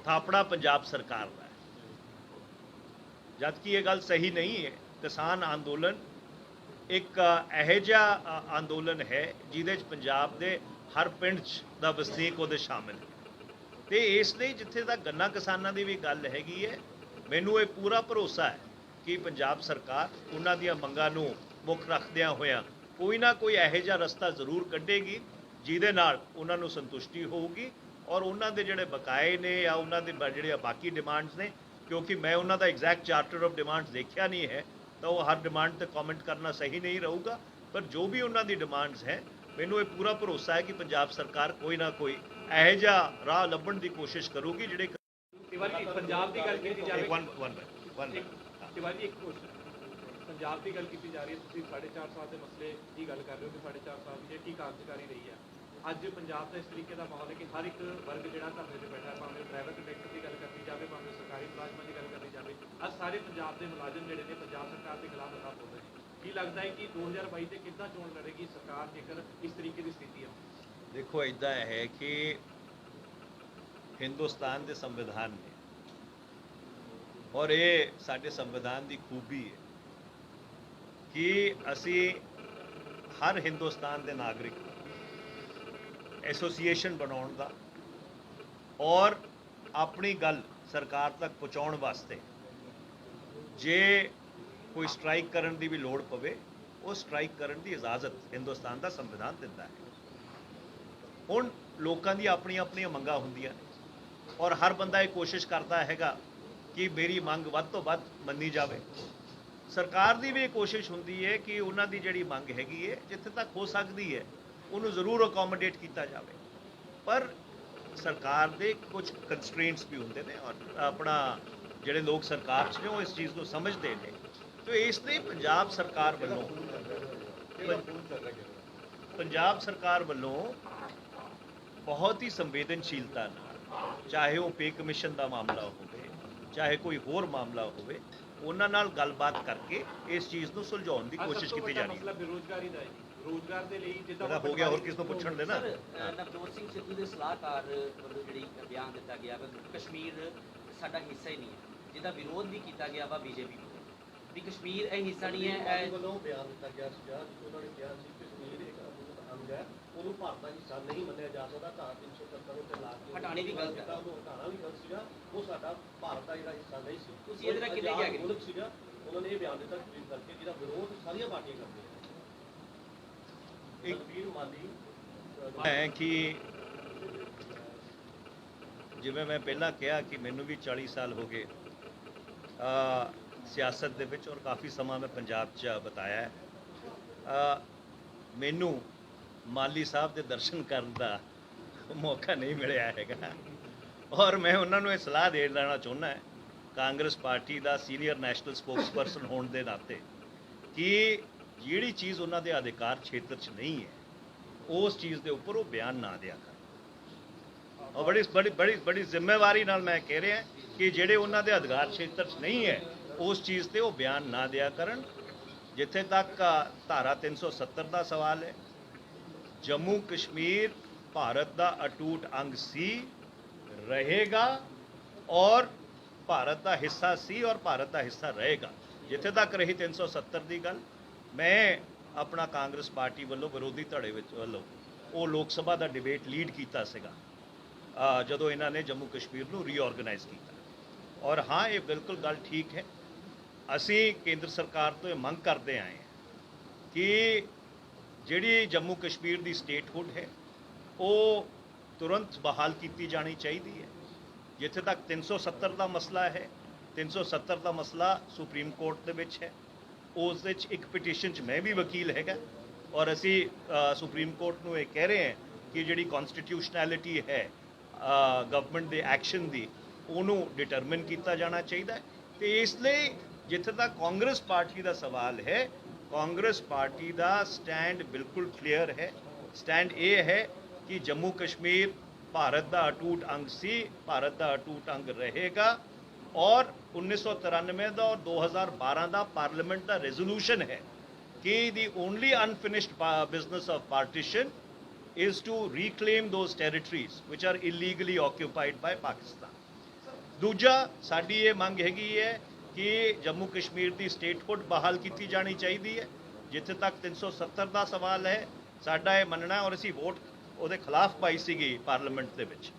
ਥਾਪੜਾ ਪੰਜਾਬ ਸਰਕਾਰ ਦਾ ਹੈ, ਜਦਕਿ ਇਹ ਗੱਲ ਸਹੀ ਨਹੀਂ ਹੈ। ਕਿਸਾਨ ਅੰਦੋਲਨ ਇੱਕ ਇਹੋ ਜਿਹਾ ਅੰਦੋਲਨ ਹੈ ਜਿਹਦੇ 'ਚ ਪੰਜਾਬ ਦੇ ਹਰ ਪਿੰਡ 'ਚ ਦਾ ਵਸਨੀਕ ਉਹਦੇ ਸ਼ਾਮਿਲ ਹੈ, ਤੇ ਇਸ ਲਈ ਜਿੱਥੇ ਤੱਕ ਗੰਨਾ ਕਿਸਾਨਾਂ ਦੀ ਵੀ ਗੱਲ ਹੈਗੀ ਹੈ, ਮੈਨੂੰ ਇਹ ਪੂਰਾ ਭਰੋਸਾ ਹੈ ਕਿ ਪੰਜਾਬ ਸਰਕਾਰ ਉਹਨਾਂ ਦੀਆਂ ਮੰਗਾਂ ਨੂੰ ਮੁੱਖ ਰੱਖਦਿਆਂ ਹੋਇਆਂ ਕੋਈ ਨਾ ਕੋਈ ਇਹੋ ਜਿਹਾ ਰਸਤਾ ਜ਼ਰੂਰ ਕੱਢੇਗੀ ਜਿਹਦੇ ਨਾਲ ਉਹਨਾਂ ਨੂੰ ਸੰਤੁਸ਼ਟੀ ਹੋਊਗੀ, ਔਰ ਉਹਨਾਂ ਦੇ ਜਿਹੜੇ ਬਕਾਏ ਨੇ ਜਾਂ ਉਹਨਾਂ ਦੇ ਜਿਹੜੇ ਬਾਕੀ ਡਿਮਾਂਡਸ ਨੇ, ਕਿਉਂਕਿ ਮੈਂ ਉਹਨਾਂ ਦਾ ਐਗਜ਼ੈਕਟ ਚਾਰਟਰ ਆਫ ਡਿਮਾਂਡਸ ਦੇਖਿਆ ਨਹੀਂ ਹੈ ਤਾਂ ਉਹ ਹਰ ਡਿਮਾਂਡ ਤੇ ਕਮੈਂਟ ਕਰਨਾ ਸਹੀ ਨਹੀਂ ਰਹੂਗਾ, ਪਰ ਜੋ ਵੀ ਉਹਨਾਂ ਦੀ ਡਿਮਾਂਡਸ ਹੈ ਮੈਨੂੰ ਇਹ ਪੂਰਾ ਭਰੋਸਾ ਹੈ ਕਿ ਪੰਜਾਬ ਸਰਕਾਰ ਕੋਈ ਨਾ ਕੋਈ ਇਹੋ ਜਿਹਾ ਰਾਹ ਲੱਭਣ ਦੀ ਕੋਸ਼ਿਸ਼ ਕਰੂਗੀ ਜਿਹੜੇ ਤਿਵਾੜੀ ਜੀ ਪੰਜਾਬ ਦੀ ਗੱਲ ਕੀਤੀ ਜਾਵੇ one ਤਿਵਾੜੀ ਜੀ ਇੱਕ ਕੁਐਸਚਨ ਪੰਜਾਬ ਦੀ ਗੱਲ ਕੀਤੀ ਜਾ ਰਹੀ ਹੈ ਤੁਸੀਂ 4.5 ਸਾਲ ਦੇ ਮਸਲੇ ਦੀ ਗੱਲ ਕਰ ਰਹੇ ਹੋ ਕਿ 4.5 ਸਾਲ ਦੀ ਕੀ ਕਾਰਜਕਾਰੀ ਰਹੀ ਹੈ ਅੱਜ ਪੰਜਾਬ ਦਾ ਇਸ ਤਰੀਕੇ ਦਾ ਮਾਹੌਲ ਹੈ ਕਿ ਹਰ ਇੱਕ ਵਰਗ ਜਿਹੜਾ ਧਰਨੇ ਤੇ ਬੈਠਾ ਭਾਵੇਂ ਪ੍ਰਾਈਵੇਟ ਸੈਕਟਰ ਦੀ ਗੱਲ ਕਰਨੀ ਜਾਵੇ ਭਾਵੇਂ ਸਰਕਾਰੀ ਮੁਲਾਜ਼ਮਾਂ ਦੀ ਗੱਲ ਕਰਨੀ ਜਾਵੇ ਅੱਜ ਸਾਰੇ ਪੰਜਾਬ ਦੇ ਮੁਲਾਜ਼ਮ ਜਿਹੜੇ ਨੇ ਪੰਜਾਬ ਸਰਕਾਰ ਦੇ ਖਿਲਾਫ ਹੱਥ ਬੋਲ ਰਹੇ ਨੇ ਕੀ ਲੱਗਦਾ ਹੈ ਕਿ 2022 ਤੇ ਕਿੱਦਾਂ ਚੋਣ ਲੜੇਗੀ ਸਰਕਾਰ ਜੇਕਰ ਇਸ ਤਰੀਕੇ ਦੀ ਸਥਿਤੀ ਹੈ देखो इदा है कि हिंदुस्तान के संविधान ने और ये साडे संविधान की खूबी है कि असी हर हिंदुस्तान के नागरिक एसोसीएशन बनाने का और अपनी गल सरकार तक पहुँचाने वास्ते जे कोई स्ट्राइक करने की भी लोड़ पवे वो स्ट्राइक करने की इजाजत हिंदुस्तान का संविधान दिता है। ਹੁਣ ਲੋਕਾਂ ਦੀ ਆਪਣੀਆਂ ਆਪਣੀਆਂ ਮੰਗਾਂ ਹੁੰਦੀਆਂ ਨੇ ਔਰ ਹਰ ਬੰਦਾ ਇਹ ਕੋਸ਼ਿਸ਼ ਕਰਦਾ ਹੈਗਾ ਕਿ ਮੇਰੀ ਮੰਗ ਵੱਧ ਤੋਂ ਵੱਧ ਮੰਨੀ ਜਾਵੇ। ਸਰਕਾਰ ਦੀ ਵੀ ਇਹ ਕੋਸ਼ਿਸ਼ ਹੁੰਦੀ ਹੈ ਕਿ ਉਹਨਾਂ ਦੀ ਜਿਹੜੀ ਮੰਗ ਹੈਗੀ ਹੈ ਜਿੱਥੇ ਤੱਕ ਹੋ ਸਕਦੀ ਹੈ ਉਹਨੂੰ ਜ਼ਰੂਰ ਅਕੋਮੋਡੇਟ ਕੀਤਾ ਜਾਵੇ, ਪਰ ਸਰਕਾਰ ਦੇ ਕੁਝ ਕੰਸਟ੍ਰੇਂਟਸ ਵੀ ਹੁੰਦੇ ਨੇ ਔਰ ਆਪਣਾ ਜਿਹੜੇ ਲੋਕ ਸਰਕਾਰ 'ਚ ਨੇ ਉਹ ਇਸ ਚੀਜ਼ ਨੂੰ ਸਮਝਦੇ ਨੇ। ਤੇ ਇਸ ਲਈ ਪੰਜਾਬ ਸਰਕਾਰ ਵੱਲੋਂ बहुत ही संवेदनशीलता चाहे वो पे कमिशन का मामला हो चाहे कोई होर मामला हो उन्हां नाल गलबात करके इस चीज़ को सुलझाउण की कोशिश की जा रही है। ਬੇਰੁਜ਼ਗਾਰੀ ਦਾ ਹੈ ਰੋਜ਼ਗਾਰ ਦੇ ਲਈ पता हो गया और किस को पूछण देना। ਨਵਜੋਤ ਸਿੰਘ ਸਿੱਧੂ ਦੇ ਸਲਾਹਕਾਰ ਵੱਲੋਂ ਜਿਹੜੀ ਬਿਆਨ ਦਿੱਤਾ ਗਿਆ ਕਿ ਕਸ਼ਮੀਰ ਸਾਡਾ ਹਿੱਸਾ ਹੀ ਨਹੀਂ ਹੈ, ਜਿਹਦਾ ਵਿਰੋਧ ਵੀ ਕੀਤਾ ਗਿਆ ਵਾ ਬੀਜੇਪੀ ਵੱਲੋਂ ਵੀ ਕਸ਼ਮੀਰ ਇਹ ਹਿੱਸਾ ਨਹੀਂ ਹੈ। ਵੱਲੋਂ ਬਿਆਨ ਦਿੱਤਾ ਗਿਆ ਸੀਗਾ ਉਹਨਾਂ ਨੇ ਕਿਹਾ ਸੀ ਕਸ਼ਮੀਰ ਇੱਕ ਅਮੁੱਤ ਅੰਗ ਹੈ, ਉਹਨੂੰ ਭਾਰਤ ਦਾ ਹਿੱਸਾ ਨਹੀਂ ਮੰਨਿਆ ਜਾ ਸਕਦਾ। ਧਾਰਾ 370 ਉੱਤੇ ਲਾ ਕੇ ਹਟਾਉਣੀ ਵੀ ਗਲਤ ਹੈ। ਉਹਨੂੰ ਹਟਾਉਣਾ ਵੀ ਗਲਤ ਸੀਗਾ, ਉਹ ਸਾਡਾ ਭਾਰਤ ਦਾ ਜਿਹੜਾ ਹਿੱਸਾ ਨਹੀਂ ਸੀ। ਤੁਸੀਂ ਇਹਦੇ ਨਾਲ ਕਿੰਨੇ ਕਿਹਾ ਮੁਲਕ ਸੀਗਾ, ਉਹਨਾਂ ਨੇ ਇਹ ਬਿਆਨ ਦਿੱਤਾ ਟਵੀਟ ਕਰਕੇ ਜਿਹਦਾ ਵਿਰੋਧ ਸਾਰੀਆਂ ਪਾਰਟੀਆਂ ਕਰਦੀਆਂ ਨੇ। ਵੀਰ ਮਾਲੀ ਹੈ ਕਿ ਜਿਵੇਂ ਮੈਂ ਪਹਿਲਾਂ ਕਿਹਾ ਕਿ ਮੈਨੂੰ ਵੀ 40 ਸਾਲ ਹੋ ਗਏ ਸਿਆਸਤ ਦੇ ਵਿੱਚ ਔਰ ਕਾਫੀ ਸਮਾਂ ਮੈਂ ਪੰਜਾਬ 'ਚ ਬਿਤਾਇਆ ਹੈ। ਮੈਨੂੰ ਮਾਲੀ ਸਾਹਿਬ ਦੇ ਦਰਸ਼ਨ ਕਰਨ ਦਾ ਮੌਕਾ ਨਹੀਂ ਮਿਲਿਆ ਹੈਗਾ ਔਰ ਮੈਂ ਉਹਨਾਂ ਨੂੰ ਇਹ ਸਲਾਹ ਦੇ ਦੇਣਾ ਚਾਹੁੰਦਾ ਕਾਂਗਰਸ ਪਾਰਟੀ ਦਾ ਸੀਨੀਅਰ ਨੈਸ਼ਨਲ ਸਪੋਕਸਪਰਸਨ ਹੋਣ ਦੇ ਨਾਤੇ ਕਿ ਜਿਹੜੀ ਚੀਜ਼ ਉਹਨਾਂ ਦੇ ਅਧਿਕਾਰ ਖੇਤਰ 'ਚ ਨਹੀਂ ਹੈ ਉਸ ਚੀਜ਼ ਦੇ ਉੱਪਰ ਉਹ ਬਿਆਨ ਨਾ ਦਿਆ ਕਰ। ਔਰ ਬੜੀ ਜ਼ਿੰਮੇਵਾਰੀ ਨਾਲ ਮੈਂ ਕਹਿ ਰਿਹਾ ਕਿ ਜਿਹੜੇ ਉਹਨਾਂ ਦੇ ਅਧਿਕਾਰ ਖੇਤਰ 'ਚ ਨਹੀਂ ਹੈ ਉਸ ਚੀਜ਼ ਤੇ ਉਹ ਬਿਆਨ ਨਾ ਦਿਆ ਕਰਨ। ਜਿੱਥੇ ਤੱਕ ਧਾਰਾ 370 ਦਾ ਸਵਾਲ ਹੈ, ਜੰਮੂ ਕਸ਼ਮੀਰ ਭਾਰਤ ਦਾ ਅਟੂਟ ਅੰਗ ਸੀ, ਰਹੇਗਾ ਔਰ ਭਾਰਤ ਦਾ ਹਿੱਸਾ ਸੀ ਔਰ ਭਾਰਤ ਦਾ ਹਿੱਸਾ ਰਹੇਗਾ। ਜਿੱਥੇ ਤੱਕ ਰਹੀ 370 ਦੀ ਗੱਲ, ਮੈਂ ਆਪਣਾ ਕਾਂਗਰਸ ਪਾਰਟੀ ਵੱਲੋਂ ਵਿਰੋਧੀ ਧੜੇ ਵਿੱਚ ਵੱਲੋਂ ਉਹ ਲੋਕ ਸਭਾ ਦਾ ਡਿਬੇਟ ਲੀਡ ਕੀਤਾ ਸੀਗਾ ਜਦੋਂ ਇਹਨਾਂ ਨੇ ਜੰਮੂ ਕਸ਼ਮੀਰ ਨੂੰ ਰੀਆਰਗੇਨਾਈਜ਼ ਕੀਤਾ। ਔਰ ਹਾਂ, ਇਹ ਬਿਲਕੁਲ ਗੱਲ ਠੀਕ ਹੈ, ਅਸੀਂ ਕੇਂਦਰ ਸਰਕਾਰ ਤੋਂ ਇਹ ਮੰਗ ਕਰਦੇ ਆਏ ਹਾਂ ਕਿ ਜਿਹੜੀ ਜੰਮੂ ਕਸ਼ਮੀਰ ਦੀ ਸਟੇਟਹੁੱਡ ਹੈ ਉਹ ਤੁਰੰਤ ਬਹਾਲ ਕੀਤੀ ਜਾਣੀ ਚਾਹੀਦੀ ਹੈ। ਜਿੱਥੇ ਤੱਕ 370 ਦਾ ਮਸਲਾ ਹੈ, 370 ਦਾ ਮਸਲਾ ਸੁਪਰੀਮ ਕੋਰਟ ਦੇ ਵਿੱਚ ਹੈ। ਉਸ ਵਿੱਚ ਇੱਕ ਪਟੀਸ਼ਨ 'ਚ ਮੈਂ ਵੀ ਵਕੀਲ ਹੈਗਾ ਔਰ ਅਸੀਂ ਸੁਪਰੀਮ ਕੋਰਟ ਨੂੰ ਇਹ ਕਹਿ ਰਹੇ ਹਾਂ ਕਿ ਜਿਹੜੀ ਕਨਸਟੀਟਿਊਸ਼ਨੈਲਿਟੀ ਹੈ ਗਵਰਨਮੈਂਟ ਦੇ ਐਕਸ਼ਨ ਦੀ ਉਹਨੂੰ ਡਿਟਰਮਿਨ ਕੀਤਾ ਜਾਣਾ ਚਾਹੀਦਾ ਹੈ। ਤੇ ਇਸ ਲਈ ਜਿੱਥੇ ਤੱਕ ਕਾਂਗਰਸ ਪਾਰਟੀ ਦਾ ਸਵਾਲ ਹੈ, ਕਾਂਗਰਸ ਪਾਰਟੀ ਦਾ ਸਟੈਂਡ ਬਿਲਕੁਲ ਕਲੀਅਰ ਹੈ। ਸਟੈਂਡ ਇਹ ਹੈ ਕਿ ਜੰਮੂ ਕਸ਼ਮੀਰ ਭਾਰਤ ਦਾ ਅਟੂਟ ਅੰਗ ਸੀ, ਭਾਰਤ ਦਾ ਅਟੂਟ ਅੰਗ ਰਹੇਗਾ ਔਰ 1993 ਦਾ ਔਰ 2012 ਦਾ ਪਾਰਲੀਮੈਂਟ ਦਾ ਰੈਜ਼ੋਲੂਸ਼ਨ ਹੈ ਕਿ the only unfinished business of partition is to reclaim those territories which are illegally occupied by Pakistan. ਦੂਜਾ ਸਾਡੀ ਇਹ ਮੰਗ ਹੈਗੀ ਹੈ ਕਿ ਜੰਮੂ ਕਸ਼ਮੀਰ ਦੀ ਸਟੇਟਹੁੱਡ ਬਹਾਲ ਕੀਤੀ ਜਾਣੀ ਚਾਹੀਦੀ ਹੈ। ਜਿੱਥੇ ਤੱਕ 370 ਦਾ ਸਵਾਲ ਹੈ, ਸਾਡਾ ਇਹ ਮੰਨਣਾ ਔਰ ਅਸੀਂ ਵੋਟ ਉਹਦੇ ਖਿਲਾਫ ਪਾਈ ਸੀਗੀ ਪਾਰਲੀਮੈਂਟ ਦੇ ਵਿੱਚ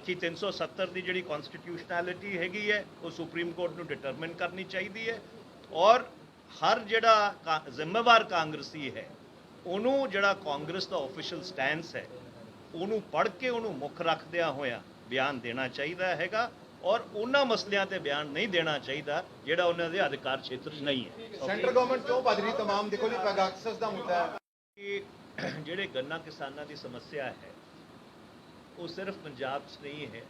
ਕਿ 370 ਦੀ ਜਿਹੜੀ ਕਨਸਟੀਟਿਊਸ਼ਨੈਲਿਟੀ ਹੈਗੀ ਹੈ ਉਹ ਸੁਪਰੀਮ ਕੋਰਟ ਨੂੰ ਡਿਟਰਮਿਨ ਕਰਨੀ ਚਾਹੀਦੀ ਹੈ ਔਰ ਹਰ ਜਿਹੜਾ ਜ਼ਿੰਮੇਵਾਰ ਕਾਂਗਰਸੀ ਹੈ ਉਹਨੂੰ ਜਿਹੜਾ ਕਾਂਗਰਸ ਦਾ ਆਫੀਸ਼ੀਅਲ ਸਟੈਂਸ ਹੈ ਉਹਨੂੰ ਪੜ੍ਹ ਕੇ ਉਹਨੂੰ ਮੁੱਖ ਰੱਖਦਿਆਂ ਹੋਇਆਂ ਬਿਆਨ ਦੇਣਾ ਚਾਹੀਦਾ ਹੈਗਾ ਔਰ ਉਹਨਾਂ ਮਸਲਿਆਂ ਤੇ ਬਿਆਨ ਨਹੀਂ ਦੇਣਾ ਚਾਹੀਦਾ ਜਿਹੜਾ ਉਹਨਾਂ ਦੇ ਅਧਿਕਾਰ ਖੇਤਰ 'ਚ ਨਹੀਂ ਹੈ। ਸੈਂਟਰ ਗਵਰਨਮੈਂਟ ਕਿਉਂ ਭੱਜ ਰਹੀ? ਤਮਾਮ ਦੇਖੋ ਜੀ ਪੈਗਾਸਸ ਦਾ ਮੁੱਦਾ ਹੈ ਕਿ ਜਿਹੜੇ ਗੰਨਾ ਕਿਸਾਨਾਂ ਦੀ ਸਮੱਸਿਆ ਹੈ ਉਹ ਸਿਰਫ ਪੰਜਾਬ 'ਚ ਨਹੀਂ ਹੈ,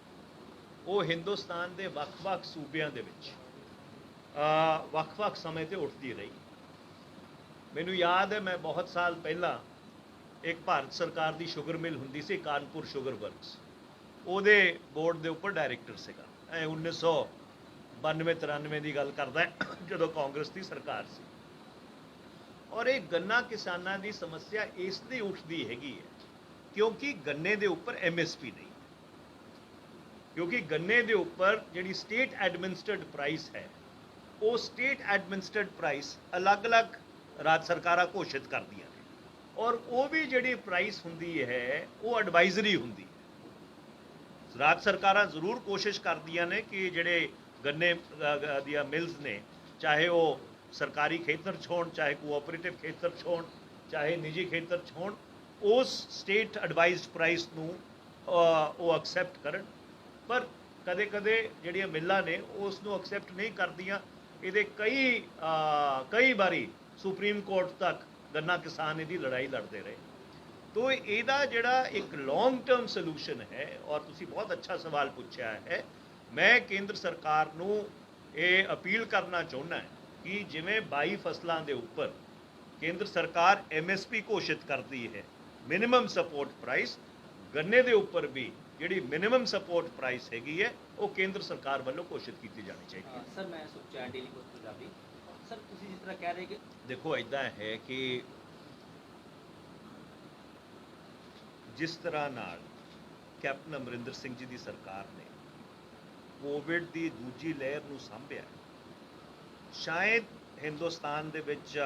ਉਹ ਹਿੰਦੁਸਤਾਨ ਦੇ ਵੱਖ-ਵੱਖ ਸੂਬਿਆਂ ਦੇ ਵਿੱਚ ਵੱਖ-ਵੱਖ ਸਮੇਂ ਤੇ ਉੱਠਦੀ ਰਹੀ। ਮੈਨੂੰ ਯਾਦ ਹੈ, ਮੈਂ ਬਹੁਤ ਸਾਲ ਪਹਿਲਾਂ ਇੱਕ ਭਾਰਤ ਸਰਕਾਰ ਦੀ ਸ਼ੂਗਰ ਮਿਲ ਹੁੰਦੀ ਸੀ, ਕਾਨਪੁਰ ਸ਼ੂਗਰ ਵਰਕਸ, ਉਹਦੇ ਬੋਰਡ ਦੇ ਉੱਪਰ ਡਾਇਰੈਕਟਰ ਸੀਗਾ। ਇਹ 1992-93 ਦੀ ਗੱਲ ਕਰਦਾ ਜਦੋਂ ਕਾਂਗਰਸ ਦੀ ਸਰਕਾਰ ਸੀ। ਔਰ ਇਹ ਗੰਨਾ ਕਿਸਾਨਾਂ ਦੀ ਸਮੱਸਿਆ ਇਸ ਲਈ ਉੱਠਦੀ ਹੈਗੀ ਹੈ ਕਿਉਂਕਿ ਗੰਨੇ ਦੇ ਉੱਪਰ MSP ਨਹੀਂ, ਕਿਉਂਕਿ ਗੰਨੇ ਦੇ ਉੱਪਰ ਜਿਹੜੀ ਸਟੇਟ ਐਡਮਿਨਿਸਟਰਡ ਪ੍ਰਾਈਸ ਹੈ, ਉਹ ਸਟੇਟ ਐਡਮਿਨਿਸਟਰਡ ਪ੍ਰਾਈਸ ਅਲੱਗ-ਅਲੱਗ ਰਾਜ ਸਰਕਾਰਾਂ ਘੋਸ਼ਿਤ ਕਰਦੀਆਂ ਨੇ, ਔਰ ਉਹ ਵੀ ਜਿਹੜੀ ਪ੍ਰਾਈਸ ਹੁੰਦੀ ਹੈ ਉਹ ਐਡਵਾਈਜ਼ਰੀ ਹੁੰਦੀ ਹੈ। ਰਾਜ ਸਰਕਾਰਾਂ ਜ਼ਰੂਰ ਕੋਸ਼ਿਸ਼ ਕਰਦੀਆਂ ਨੇ ਕਿ ਜਿਹੜੇ ਗੰਨੇ ਦੀਆਂ ਮਿਲਸ ਨੇ, ਚਾਹੇ ਉਹ ਸਰਕਾਰੀ ਖੇਤਰ 'ਚ ਹੋਣ, ਚਾਹੇ ਕੋਆਪਰੇਟਿਵ ਖੇਤਰ 'ਚ ਹੋਣ, ਚਾਹੇ ਨਿੱਜੀ ਖੇਤਰ 'ਚ ਹੋਣ, ਉਸ ਸਟੇਟ ਐਡਵਾਈਜ਼ਡ ਪ੍ਰਾਈਸ ਨੂੰ ਉਹ ਐਕਸੈਪਟ ਕਰਨ। ਪਰ ਕਦੇ-ਕਦੇ ਜਿਹੜੀਆਂ ਮਿੱਲਾਂ ਨੇ ਉਸ ਨੂੰ ਐਕਸੈਪਟ ਨਹੀਂ ਕਰਦੀਆਂ। ਇਹਦੇ ਕਈ ਵਾਰੀ ਸੁਪਰੀਮ ਕੋਰਟ ਤੱਕ ਗੰਨਾ ਕਿਸਾਨ ਇਹਦੀ ਲੜਾਈ ਲੜਦੇ ਰਹੇ। ਤੋ ਇਹਦਾ ਜਿਹੜਾ ਇੱਕ ਲੌਂਗ ਟਰਮ ਸੋਲੂਸ਼ਨ ਹੈ, ਔਰ ਤੁਸੀਂ ਬਹੁਤ ਅੱਛਾ ਸਵਾਲ ਪੁੱਛਿਆ ਹੈ, ਮੈਂ ਕੇਂਦਰ ਸਰਕਾਰ ਨੂੰ ਇਹ ਅਪੀਲ ਕਰਨਾ ਚਾਹੁੰਦਾ ਕਿ ਜਿਵੇਂ 22 ਫਸਲਾਂ ਦੇ ਉੱਪਰ ਕੇਂਦਰ ਸਰਕਾਰ MSP ਘੋਸ਼ਿਤ ਕਰਦੀ ਹੈ, ਮਿਨੀਮਮ ਸਪੋਰਟ ਪ੍ਰਾਈਸ, ਗੰਨੇ ਦੇ ਉੱਪਰ ਵੀ ਜਿਹੜੀ ਮਿਨੀਮਮ ਸਪੋਰਟ ਪ੍ਰਾਈਸ ਹੈਗੀ ਹੈ ਉਹ ਕੇਂਦਰ ਸਰਕਾਰ ਵੱਲੋਂ ਘੋਸ਼ਿਤ ਕੀਤੀ ਜਾਣੀ ਚਾਹੀਦੀ ਹੈ। ਸਰ ਮੈਂ Sukhchain daily post Punjabi. Sir ਤੁਸੀਂ ਜਿਸ ਤਰ੍ਹਾਂ ਕਹਿ ਰਹੇ ਕਿ ਦੇਖੋ ਇੱਦਾਂ ਹੈ ਕਿ ਜਿਸ ਤਰ੍ਹਾਂ ਨਾਲ ਕੈਪਟਨ ਅਮਰਿੰਦਰ ਸਿੰਘ ਜੀ ਦੀ ਸਰਕਾਰ ਨੇ ਕੋਵਿਡ ਦੀ ਦੂਜੀ ਲਹਿਰ ਨੂੰ ਸਾਂਭਿਆ, ਸ਼ਾਇਦ ਹਿੰਦੁਸਤਾਨ ਦੇ ਵਿੱਚ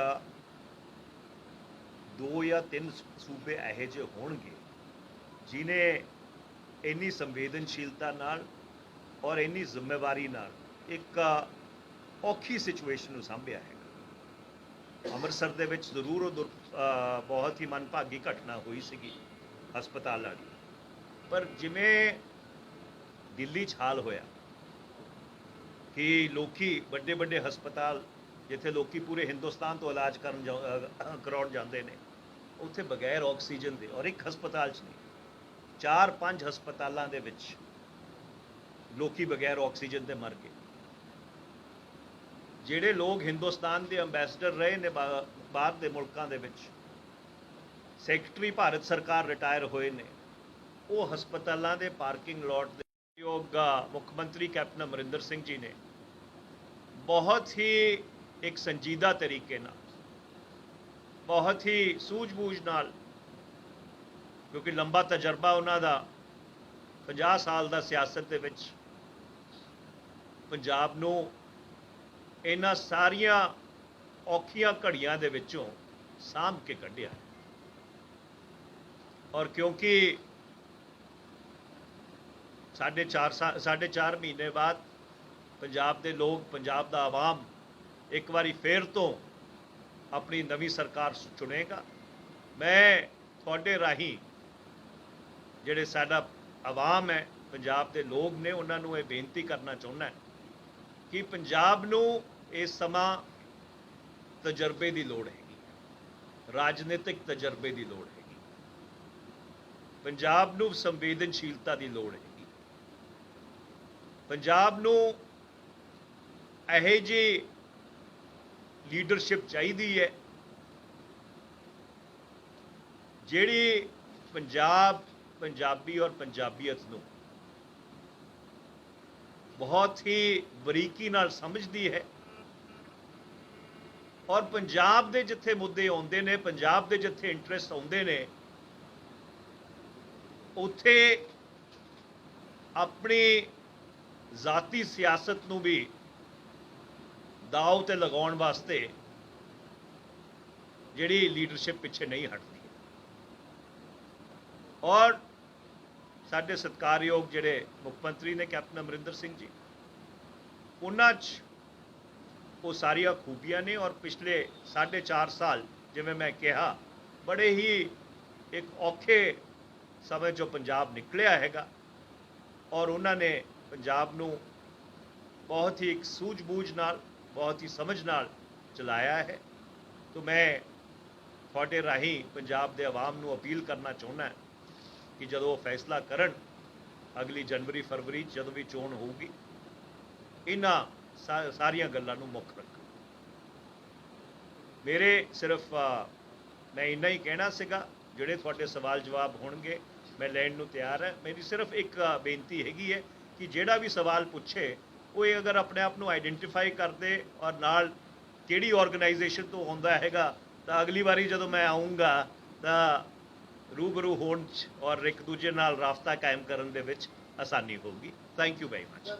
2 ਜਾਂ 3 ਸੂਬੇ ਇਹੋ ਜਿਹੇ ਹੋਣਗੇ ਜਿਨੇ ਇੰਨੀ ਸੰਵੇਦਨਸ਼ੀਲਤਾ ਨਾਲ ਔਰ ਇੰਨੀ ਜ਼ਿੰਮੇਵਾਰੀ ਨਾਲ ਇੱਕ ਔਖੀ ਸਿਚੁਏਸ਼ਨ ਨੂੰ ਸਾਂਭਿਆ ਹੈਗਾ। ਅੰਮ੍ਰਿਤਸਰ ਦੇ ਵਿੱਚ ਜ਼ਰੂਰ ਉਹ ਬਹੁਤ ਹੀ ਮੰਦਭਾਗੀ ਘਟਨਾ ਹੋਈ ਸੀਗੀ ਹਸਪਤਾਲਾਂ ਦੀ, ਪਰ ਜਿਵੇਂ ਦਿੱਲੀ 'ਚ ਹਾਲ ਹੋਇਆ ਕਿ ਲੋਕੀ ਵੱਡੇ ਵੱਡੇ ਹਸਪਤਾਲ ਜਿੱਥੇ ਲੋਕੀ ਪੂਰੇ ਹਿੰਦੁਸਤਾਨ ਤੋਂ ਇਲਾਜ ਕਰਾਉਣ ਜਾਂਦੇ ਨੇ, ਉੱਥੇ ਬਗੈਰ ਆਕਸੀਜਨ ਦੇ, ਔਰ ਇੱਕ ਹਸਪਤਾਲ 'ਚ ਨਹੀਂ 4-5 ਹਸਪਤਾਲਾਂ ਦੇ ਵਿੱਚ ਲੋਕੀ ਬਗੈਰ ਆਕਸੀਜਨ ਦੇ ਮਰ ਗਏ। ਜਿਹੜੇ ਲੋਕ ਹਿੰਦੁਸਤਾਨ ਦੇ ਅੰਬੈਸਡਰ ਰਹੇ ਨੇ ਬਾਹਰ ਦੇ ਮੁਲਕਾਂ ਦੇ ਵਿੱਚ, ਸੈਕਟਰੀ ਭਾਰਤ ਸਰਕਾਰ ਰਿਟਾਇਰ ਹੋਏ ਨੇ, ਉਹ ਹਸਪਤਾਲਾਂ ਦੇ ਪਾਰਕਿੰਗ ਲਾਟ ਦੇ ਯੋਗ ਮੁੱਖ ਮੰਤਰੀ ਕੈਪਟਨ ਅਮਰਿੰਦਰ ਸਿੰਘ ਜੀ ਨੇ ਬਹੁਤ ਹੀ ਇੱਕ ਸੰਜੀਦਾ ਤਰੀਕੇ ਨਾਲ, ਬਹੁਤ ਹੀ ਸੂਝ-ਬੂਝ ਨਾਲ, ਕਿਉਂਕਿ ਲੰਬਾ ਤਜਰਬਾ ਉਹਨਾਂ ਦਾ 50 ਸਾਲ ਦਾ ਸਿਆਸਤ ਦੇ ਵਿੱਚ, ਪੰਜਾਬ ਨੂੰ ਇਹਨਾਂ ਸਾਰੀਆਂ ਔਖੀਆਂ ਘੜੀਆਂ ਦੇ ਵਿੱਚੋਂ ਸਾਂਭ ਕੇ ਕੱਢਿਆ। ਔਰ ਕਿਉਂਕਿ 4.5 ਮਹੀਨੇ ਬਾਅਦ ਪੰਜਾਬ ਦੇ ਲੋਕ, ਪੰਜਾਬ ਦਾ ਆਵਾਮ ਇੱਕ ਵਾਰੀ ਫੇਰ ਤੋਂ ਆਪਣੀ ਨਵੀਂ ਸਰਕਾਰ ਚੁਣੇਗਾ। ਮੈਂ ਤੁਹਾਡੇ ਰਾਹੀਂ ਜਿਹੜੇ ਸਾਡਾ ਆਵਾਮ ਹੈ, ਪੰਜਾਬ ਦੇ ਲੋਕ ਨੇ, ਉਹਨਾਂ ਨੂੰ ਇਹ ਬੇਨਤੀ ਕਰਨਾ ਚਾਹੁੰਦਾ ਕਿ ਪੰਜਾਬ ਨੂੰ ਇਸ ਸਮਾਂ ਤਜਰਬੇ ਦੀ ਲੋੜ ਹੈਗੀ, ਰਾਜਨੀਤਿਕ ਤਜਰਬੇ ਦੀ ਲੋੜ ਹੈਗੀ, ਪੰਜਾਬ ਨੂੰ ਸੰਵੇਦਨਸ਼ੀਲਤਾ ਦੀ ਲੋੜ ਹੈਗੀ, ਪੰਜਾਬ ਨੂੰ ਇਹੋ ਜਿਹੀ ਲੀਡਰਸ਼ਿਪ ਚਾਹੀਦੀ ਹੈ ਜਿਹੜੀ ਪੰਜਾਬ, ਪੰਜਾਬੀ ਔਰ ਪੰਜਾਬੀਅਤ ਨੂੰ ਬਹੁਤ ਹੀ ਬਰੀਕੀ ਨਾਲ ਸਮਝਦੀ ਹੈ, ਔਰ ਪੰਜਾਬ ਦੇ ਜਿੱਥੇ ਮੁੱਦੇ ਆਉਂਦੇ ਨੇ, ਪੰਜਾਬ ਦੇ ਜਿੱਥੇ ਇੰਟਰਸਟ ਆਉਂਦੇ ਨੇ, ਉੱਥੇ ਆਪਣੀ ਜ਼ਾਤੀ ਸਿਆਸਤ ਨੂੰ ਵੀ ਦਾਅ ਤੇ ਲਗਾਉਣ ਵਾਸਤੇ ਜਿਹੜੀ ਲੀਡਰਸ਼ਿਪ ਪਿੱਛੇ ਨਹੀਂ ਹਟਦੀ। ਔਰ ਸਾਡੇ ਸਤਿਕਾਰਯੋਗ ਜਿਹੜੇ ਮੁੱਖ ਮੰਤਰੀ ਨੇ ਕੈਪਟਨ ਅਮਰਿੰਦਰ ਸਿੰਘ ਜੀ, ਉਹਨਾਂ 'ਚ ਉਹ ਸਾਰੀਆਂ ਖੂਬੀਆਂ ਨੇ। ਔਰ ਪਿਛਲੇ 4.5 ਸਾਲ, ਜਿਵੇਂ ਮੈਂ ਕਿਹਾ, ਬੜੇ ਹੀ ਇੱਕ ਔਖੇ ਸਮੇਂ 'ਚੋਂ ਪੰਜਾਬ ਨਿਕਲਿਆ ਹੈਗਾ, ਔਰ ਉਹਨਾਂ ਨੇ ਪੰਜਾਬ ਨੂੰ ਬਹੁਤ ਹੀ ਇੱਕ ਸੂਝ-ਬੂਝ ਨਾਲ, ਬਹੁਤ ਹੀ ਸਮਝ ਨਾਲ ਚਲਾਇਆ ਹੈ। ਤਾਂ ਮੈਂ ਤੁਹਾਡੇ ਰਾਹੀਂ ਪੰਜਾਬ ਦੇ ਆਵਾਮ ਨੂੰ ਅਪੀਲ ਕਰਨਾ ਚਾਹੁੰਦਾ ਕਿ ਜਦੋਂ ਉਹ ਫੈਸਲਾ ਕਰਨ ਅਗਲੀ ਜਨਵਰੀ ਫਰਵਰੀ 'ਚ ਜਦੋਂ ਵੀ ਚੋਣ ਹੋਊਗੀ ਇਹਨਾਂ ਸਾਰੀਆਂ ਗੱਲਾਂ ਨੂੰ ਮੁੱਖ ਰੱਖਾਂ। ਮੇਰੇ ਸਿਰਫ ਮੈਂ ਇੰਨਾ ਹੀ ਕਹਿਣਾ ਸੀਗਾ। ਜਿਹੜੇ ਤੁਹਾਡੇ ਸਵਾਲ ਜਵਾਬ ਹੋਣਗੇ ਮੈਂ ਲੈਣ ਨੂੰ ਤਿਆਰ ਹੈ। ਮੇਰੀ ਸਿਰਫ ਇੱਕ ਬੇਨਤੀ ਹੈਗੀ ਹੈ ਕਿ ਜਿਹੜਾ ਵੀ ਸਵਾਲ ਪੁੱਛੇ ਉਹ ਇਹ ਅਗਰ ਆਪਣੇ ਆਪ ਨੂੰ ਆਈਡੈਂਟੀਫਾਈ ਕਰਦੇ ਔਰ ਨਾਲ ਕਿਹੜੀ ਆਰਗੇਨਾਈਜੇਸ਼ਨ ਤੋਂ ਆਉਂਦਾ ਹੈਗਾ ਤਾਂ ਅਗਲੀ ਵਾਰੀ ਜਦੋਂ ਮੈਂ ਆਉਂਗਾ ਤਾਂ ਰੂਬਰੂ ਹੋਣ 'ਚ ਔਰ ਇੱਕ ਦੂਜੇ ਨਾਲ ਰਾਬਤਾ ਕਾਇਮ ਕਰਨ ਦੇ ਵਿੱਚ ਆਸਾਨੀ ਹੋਊਗੀ। Thank you very much.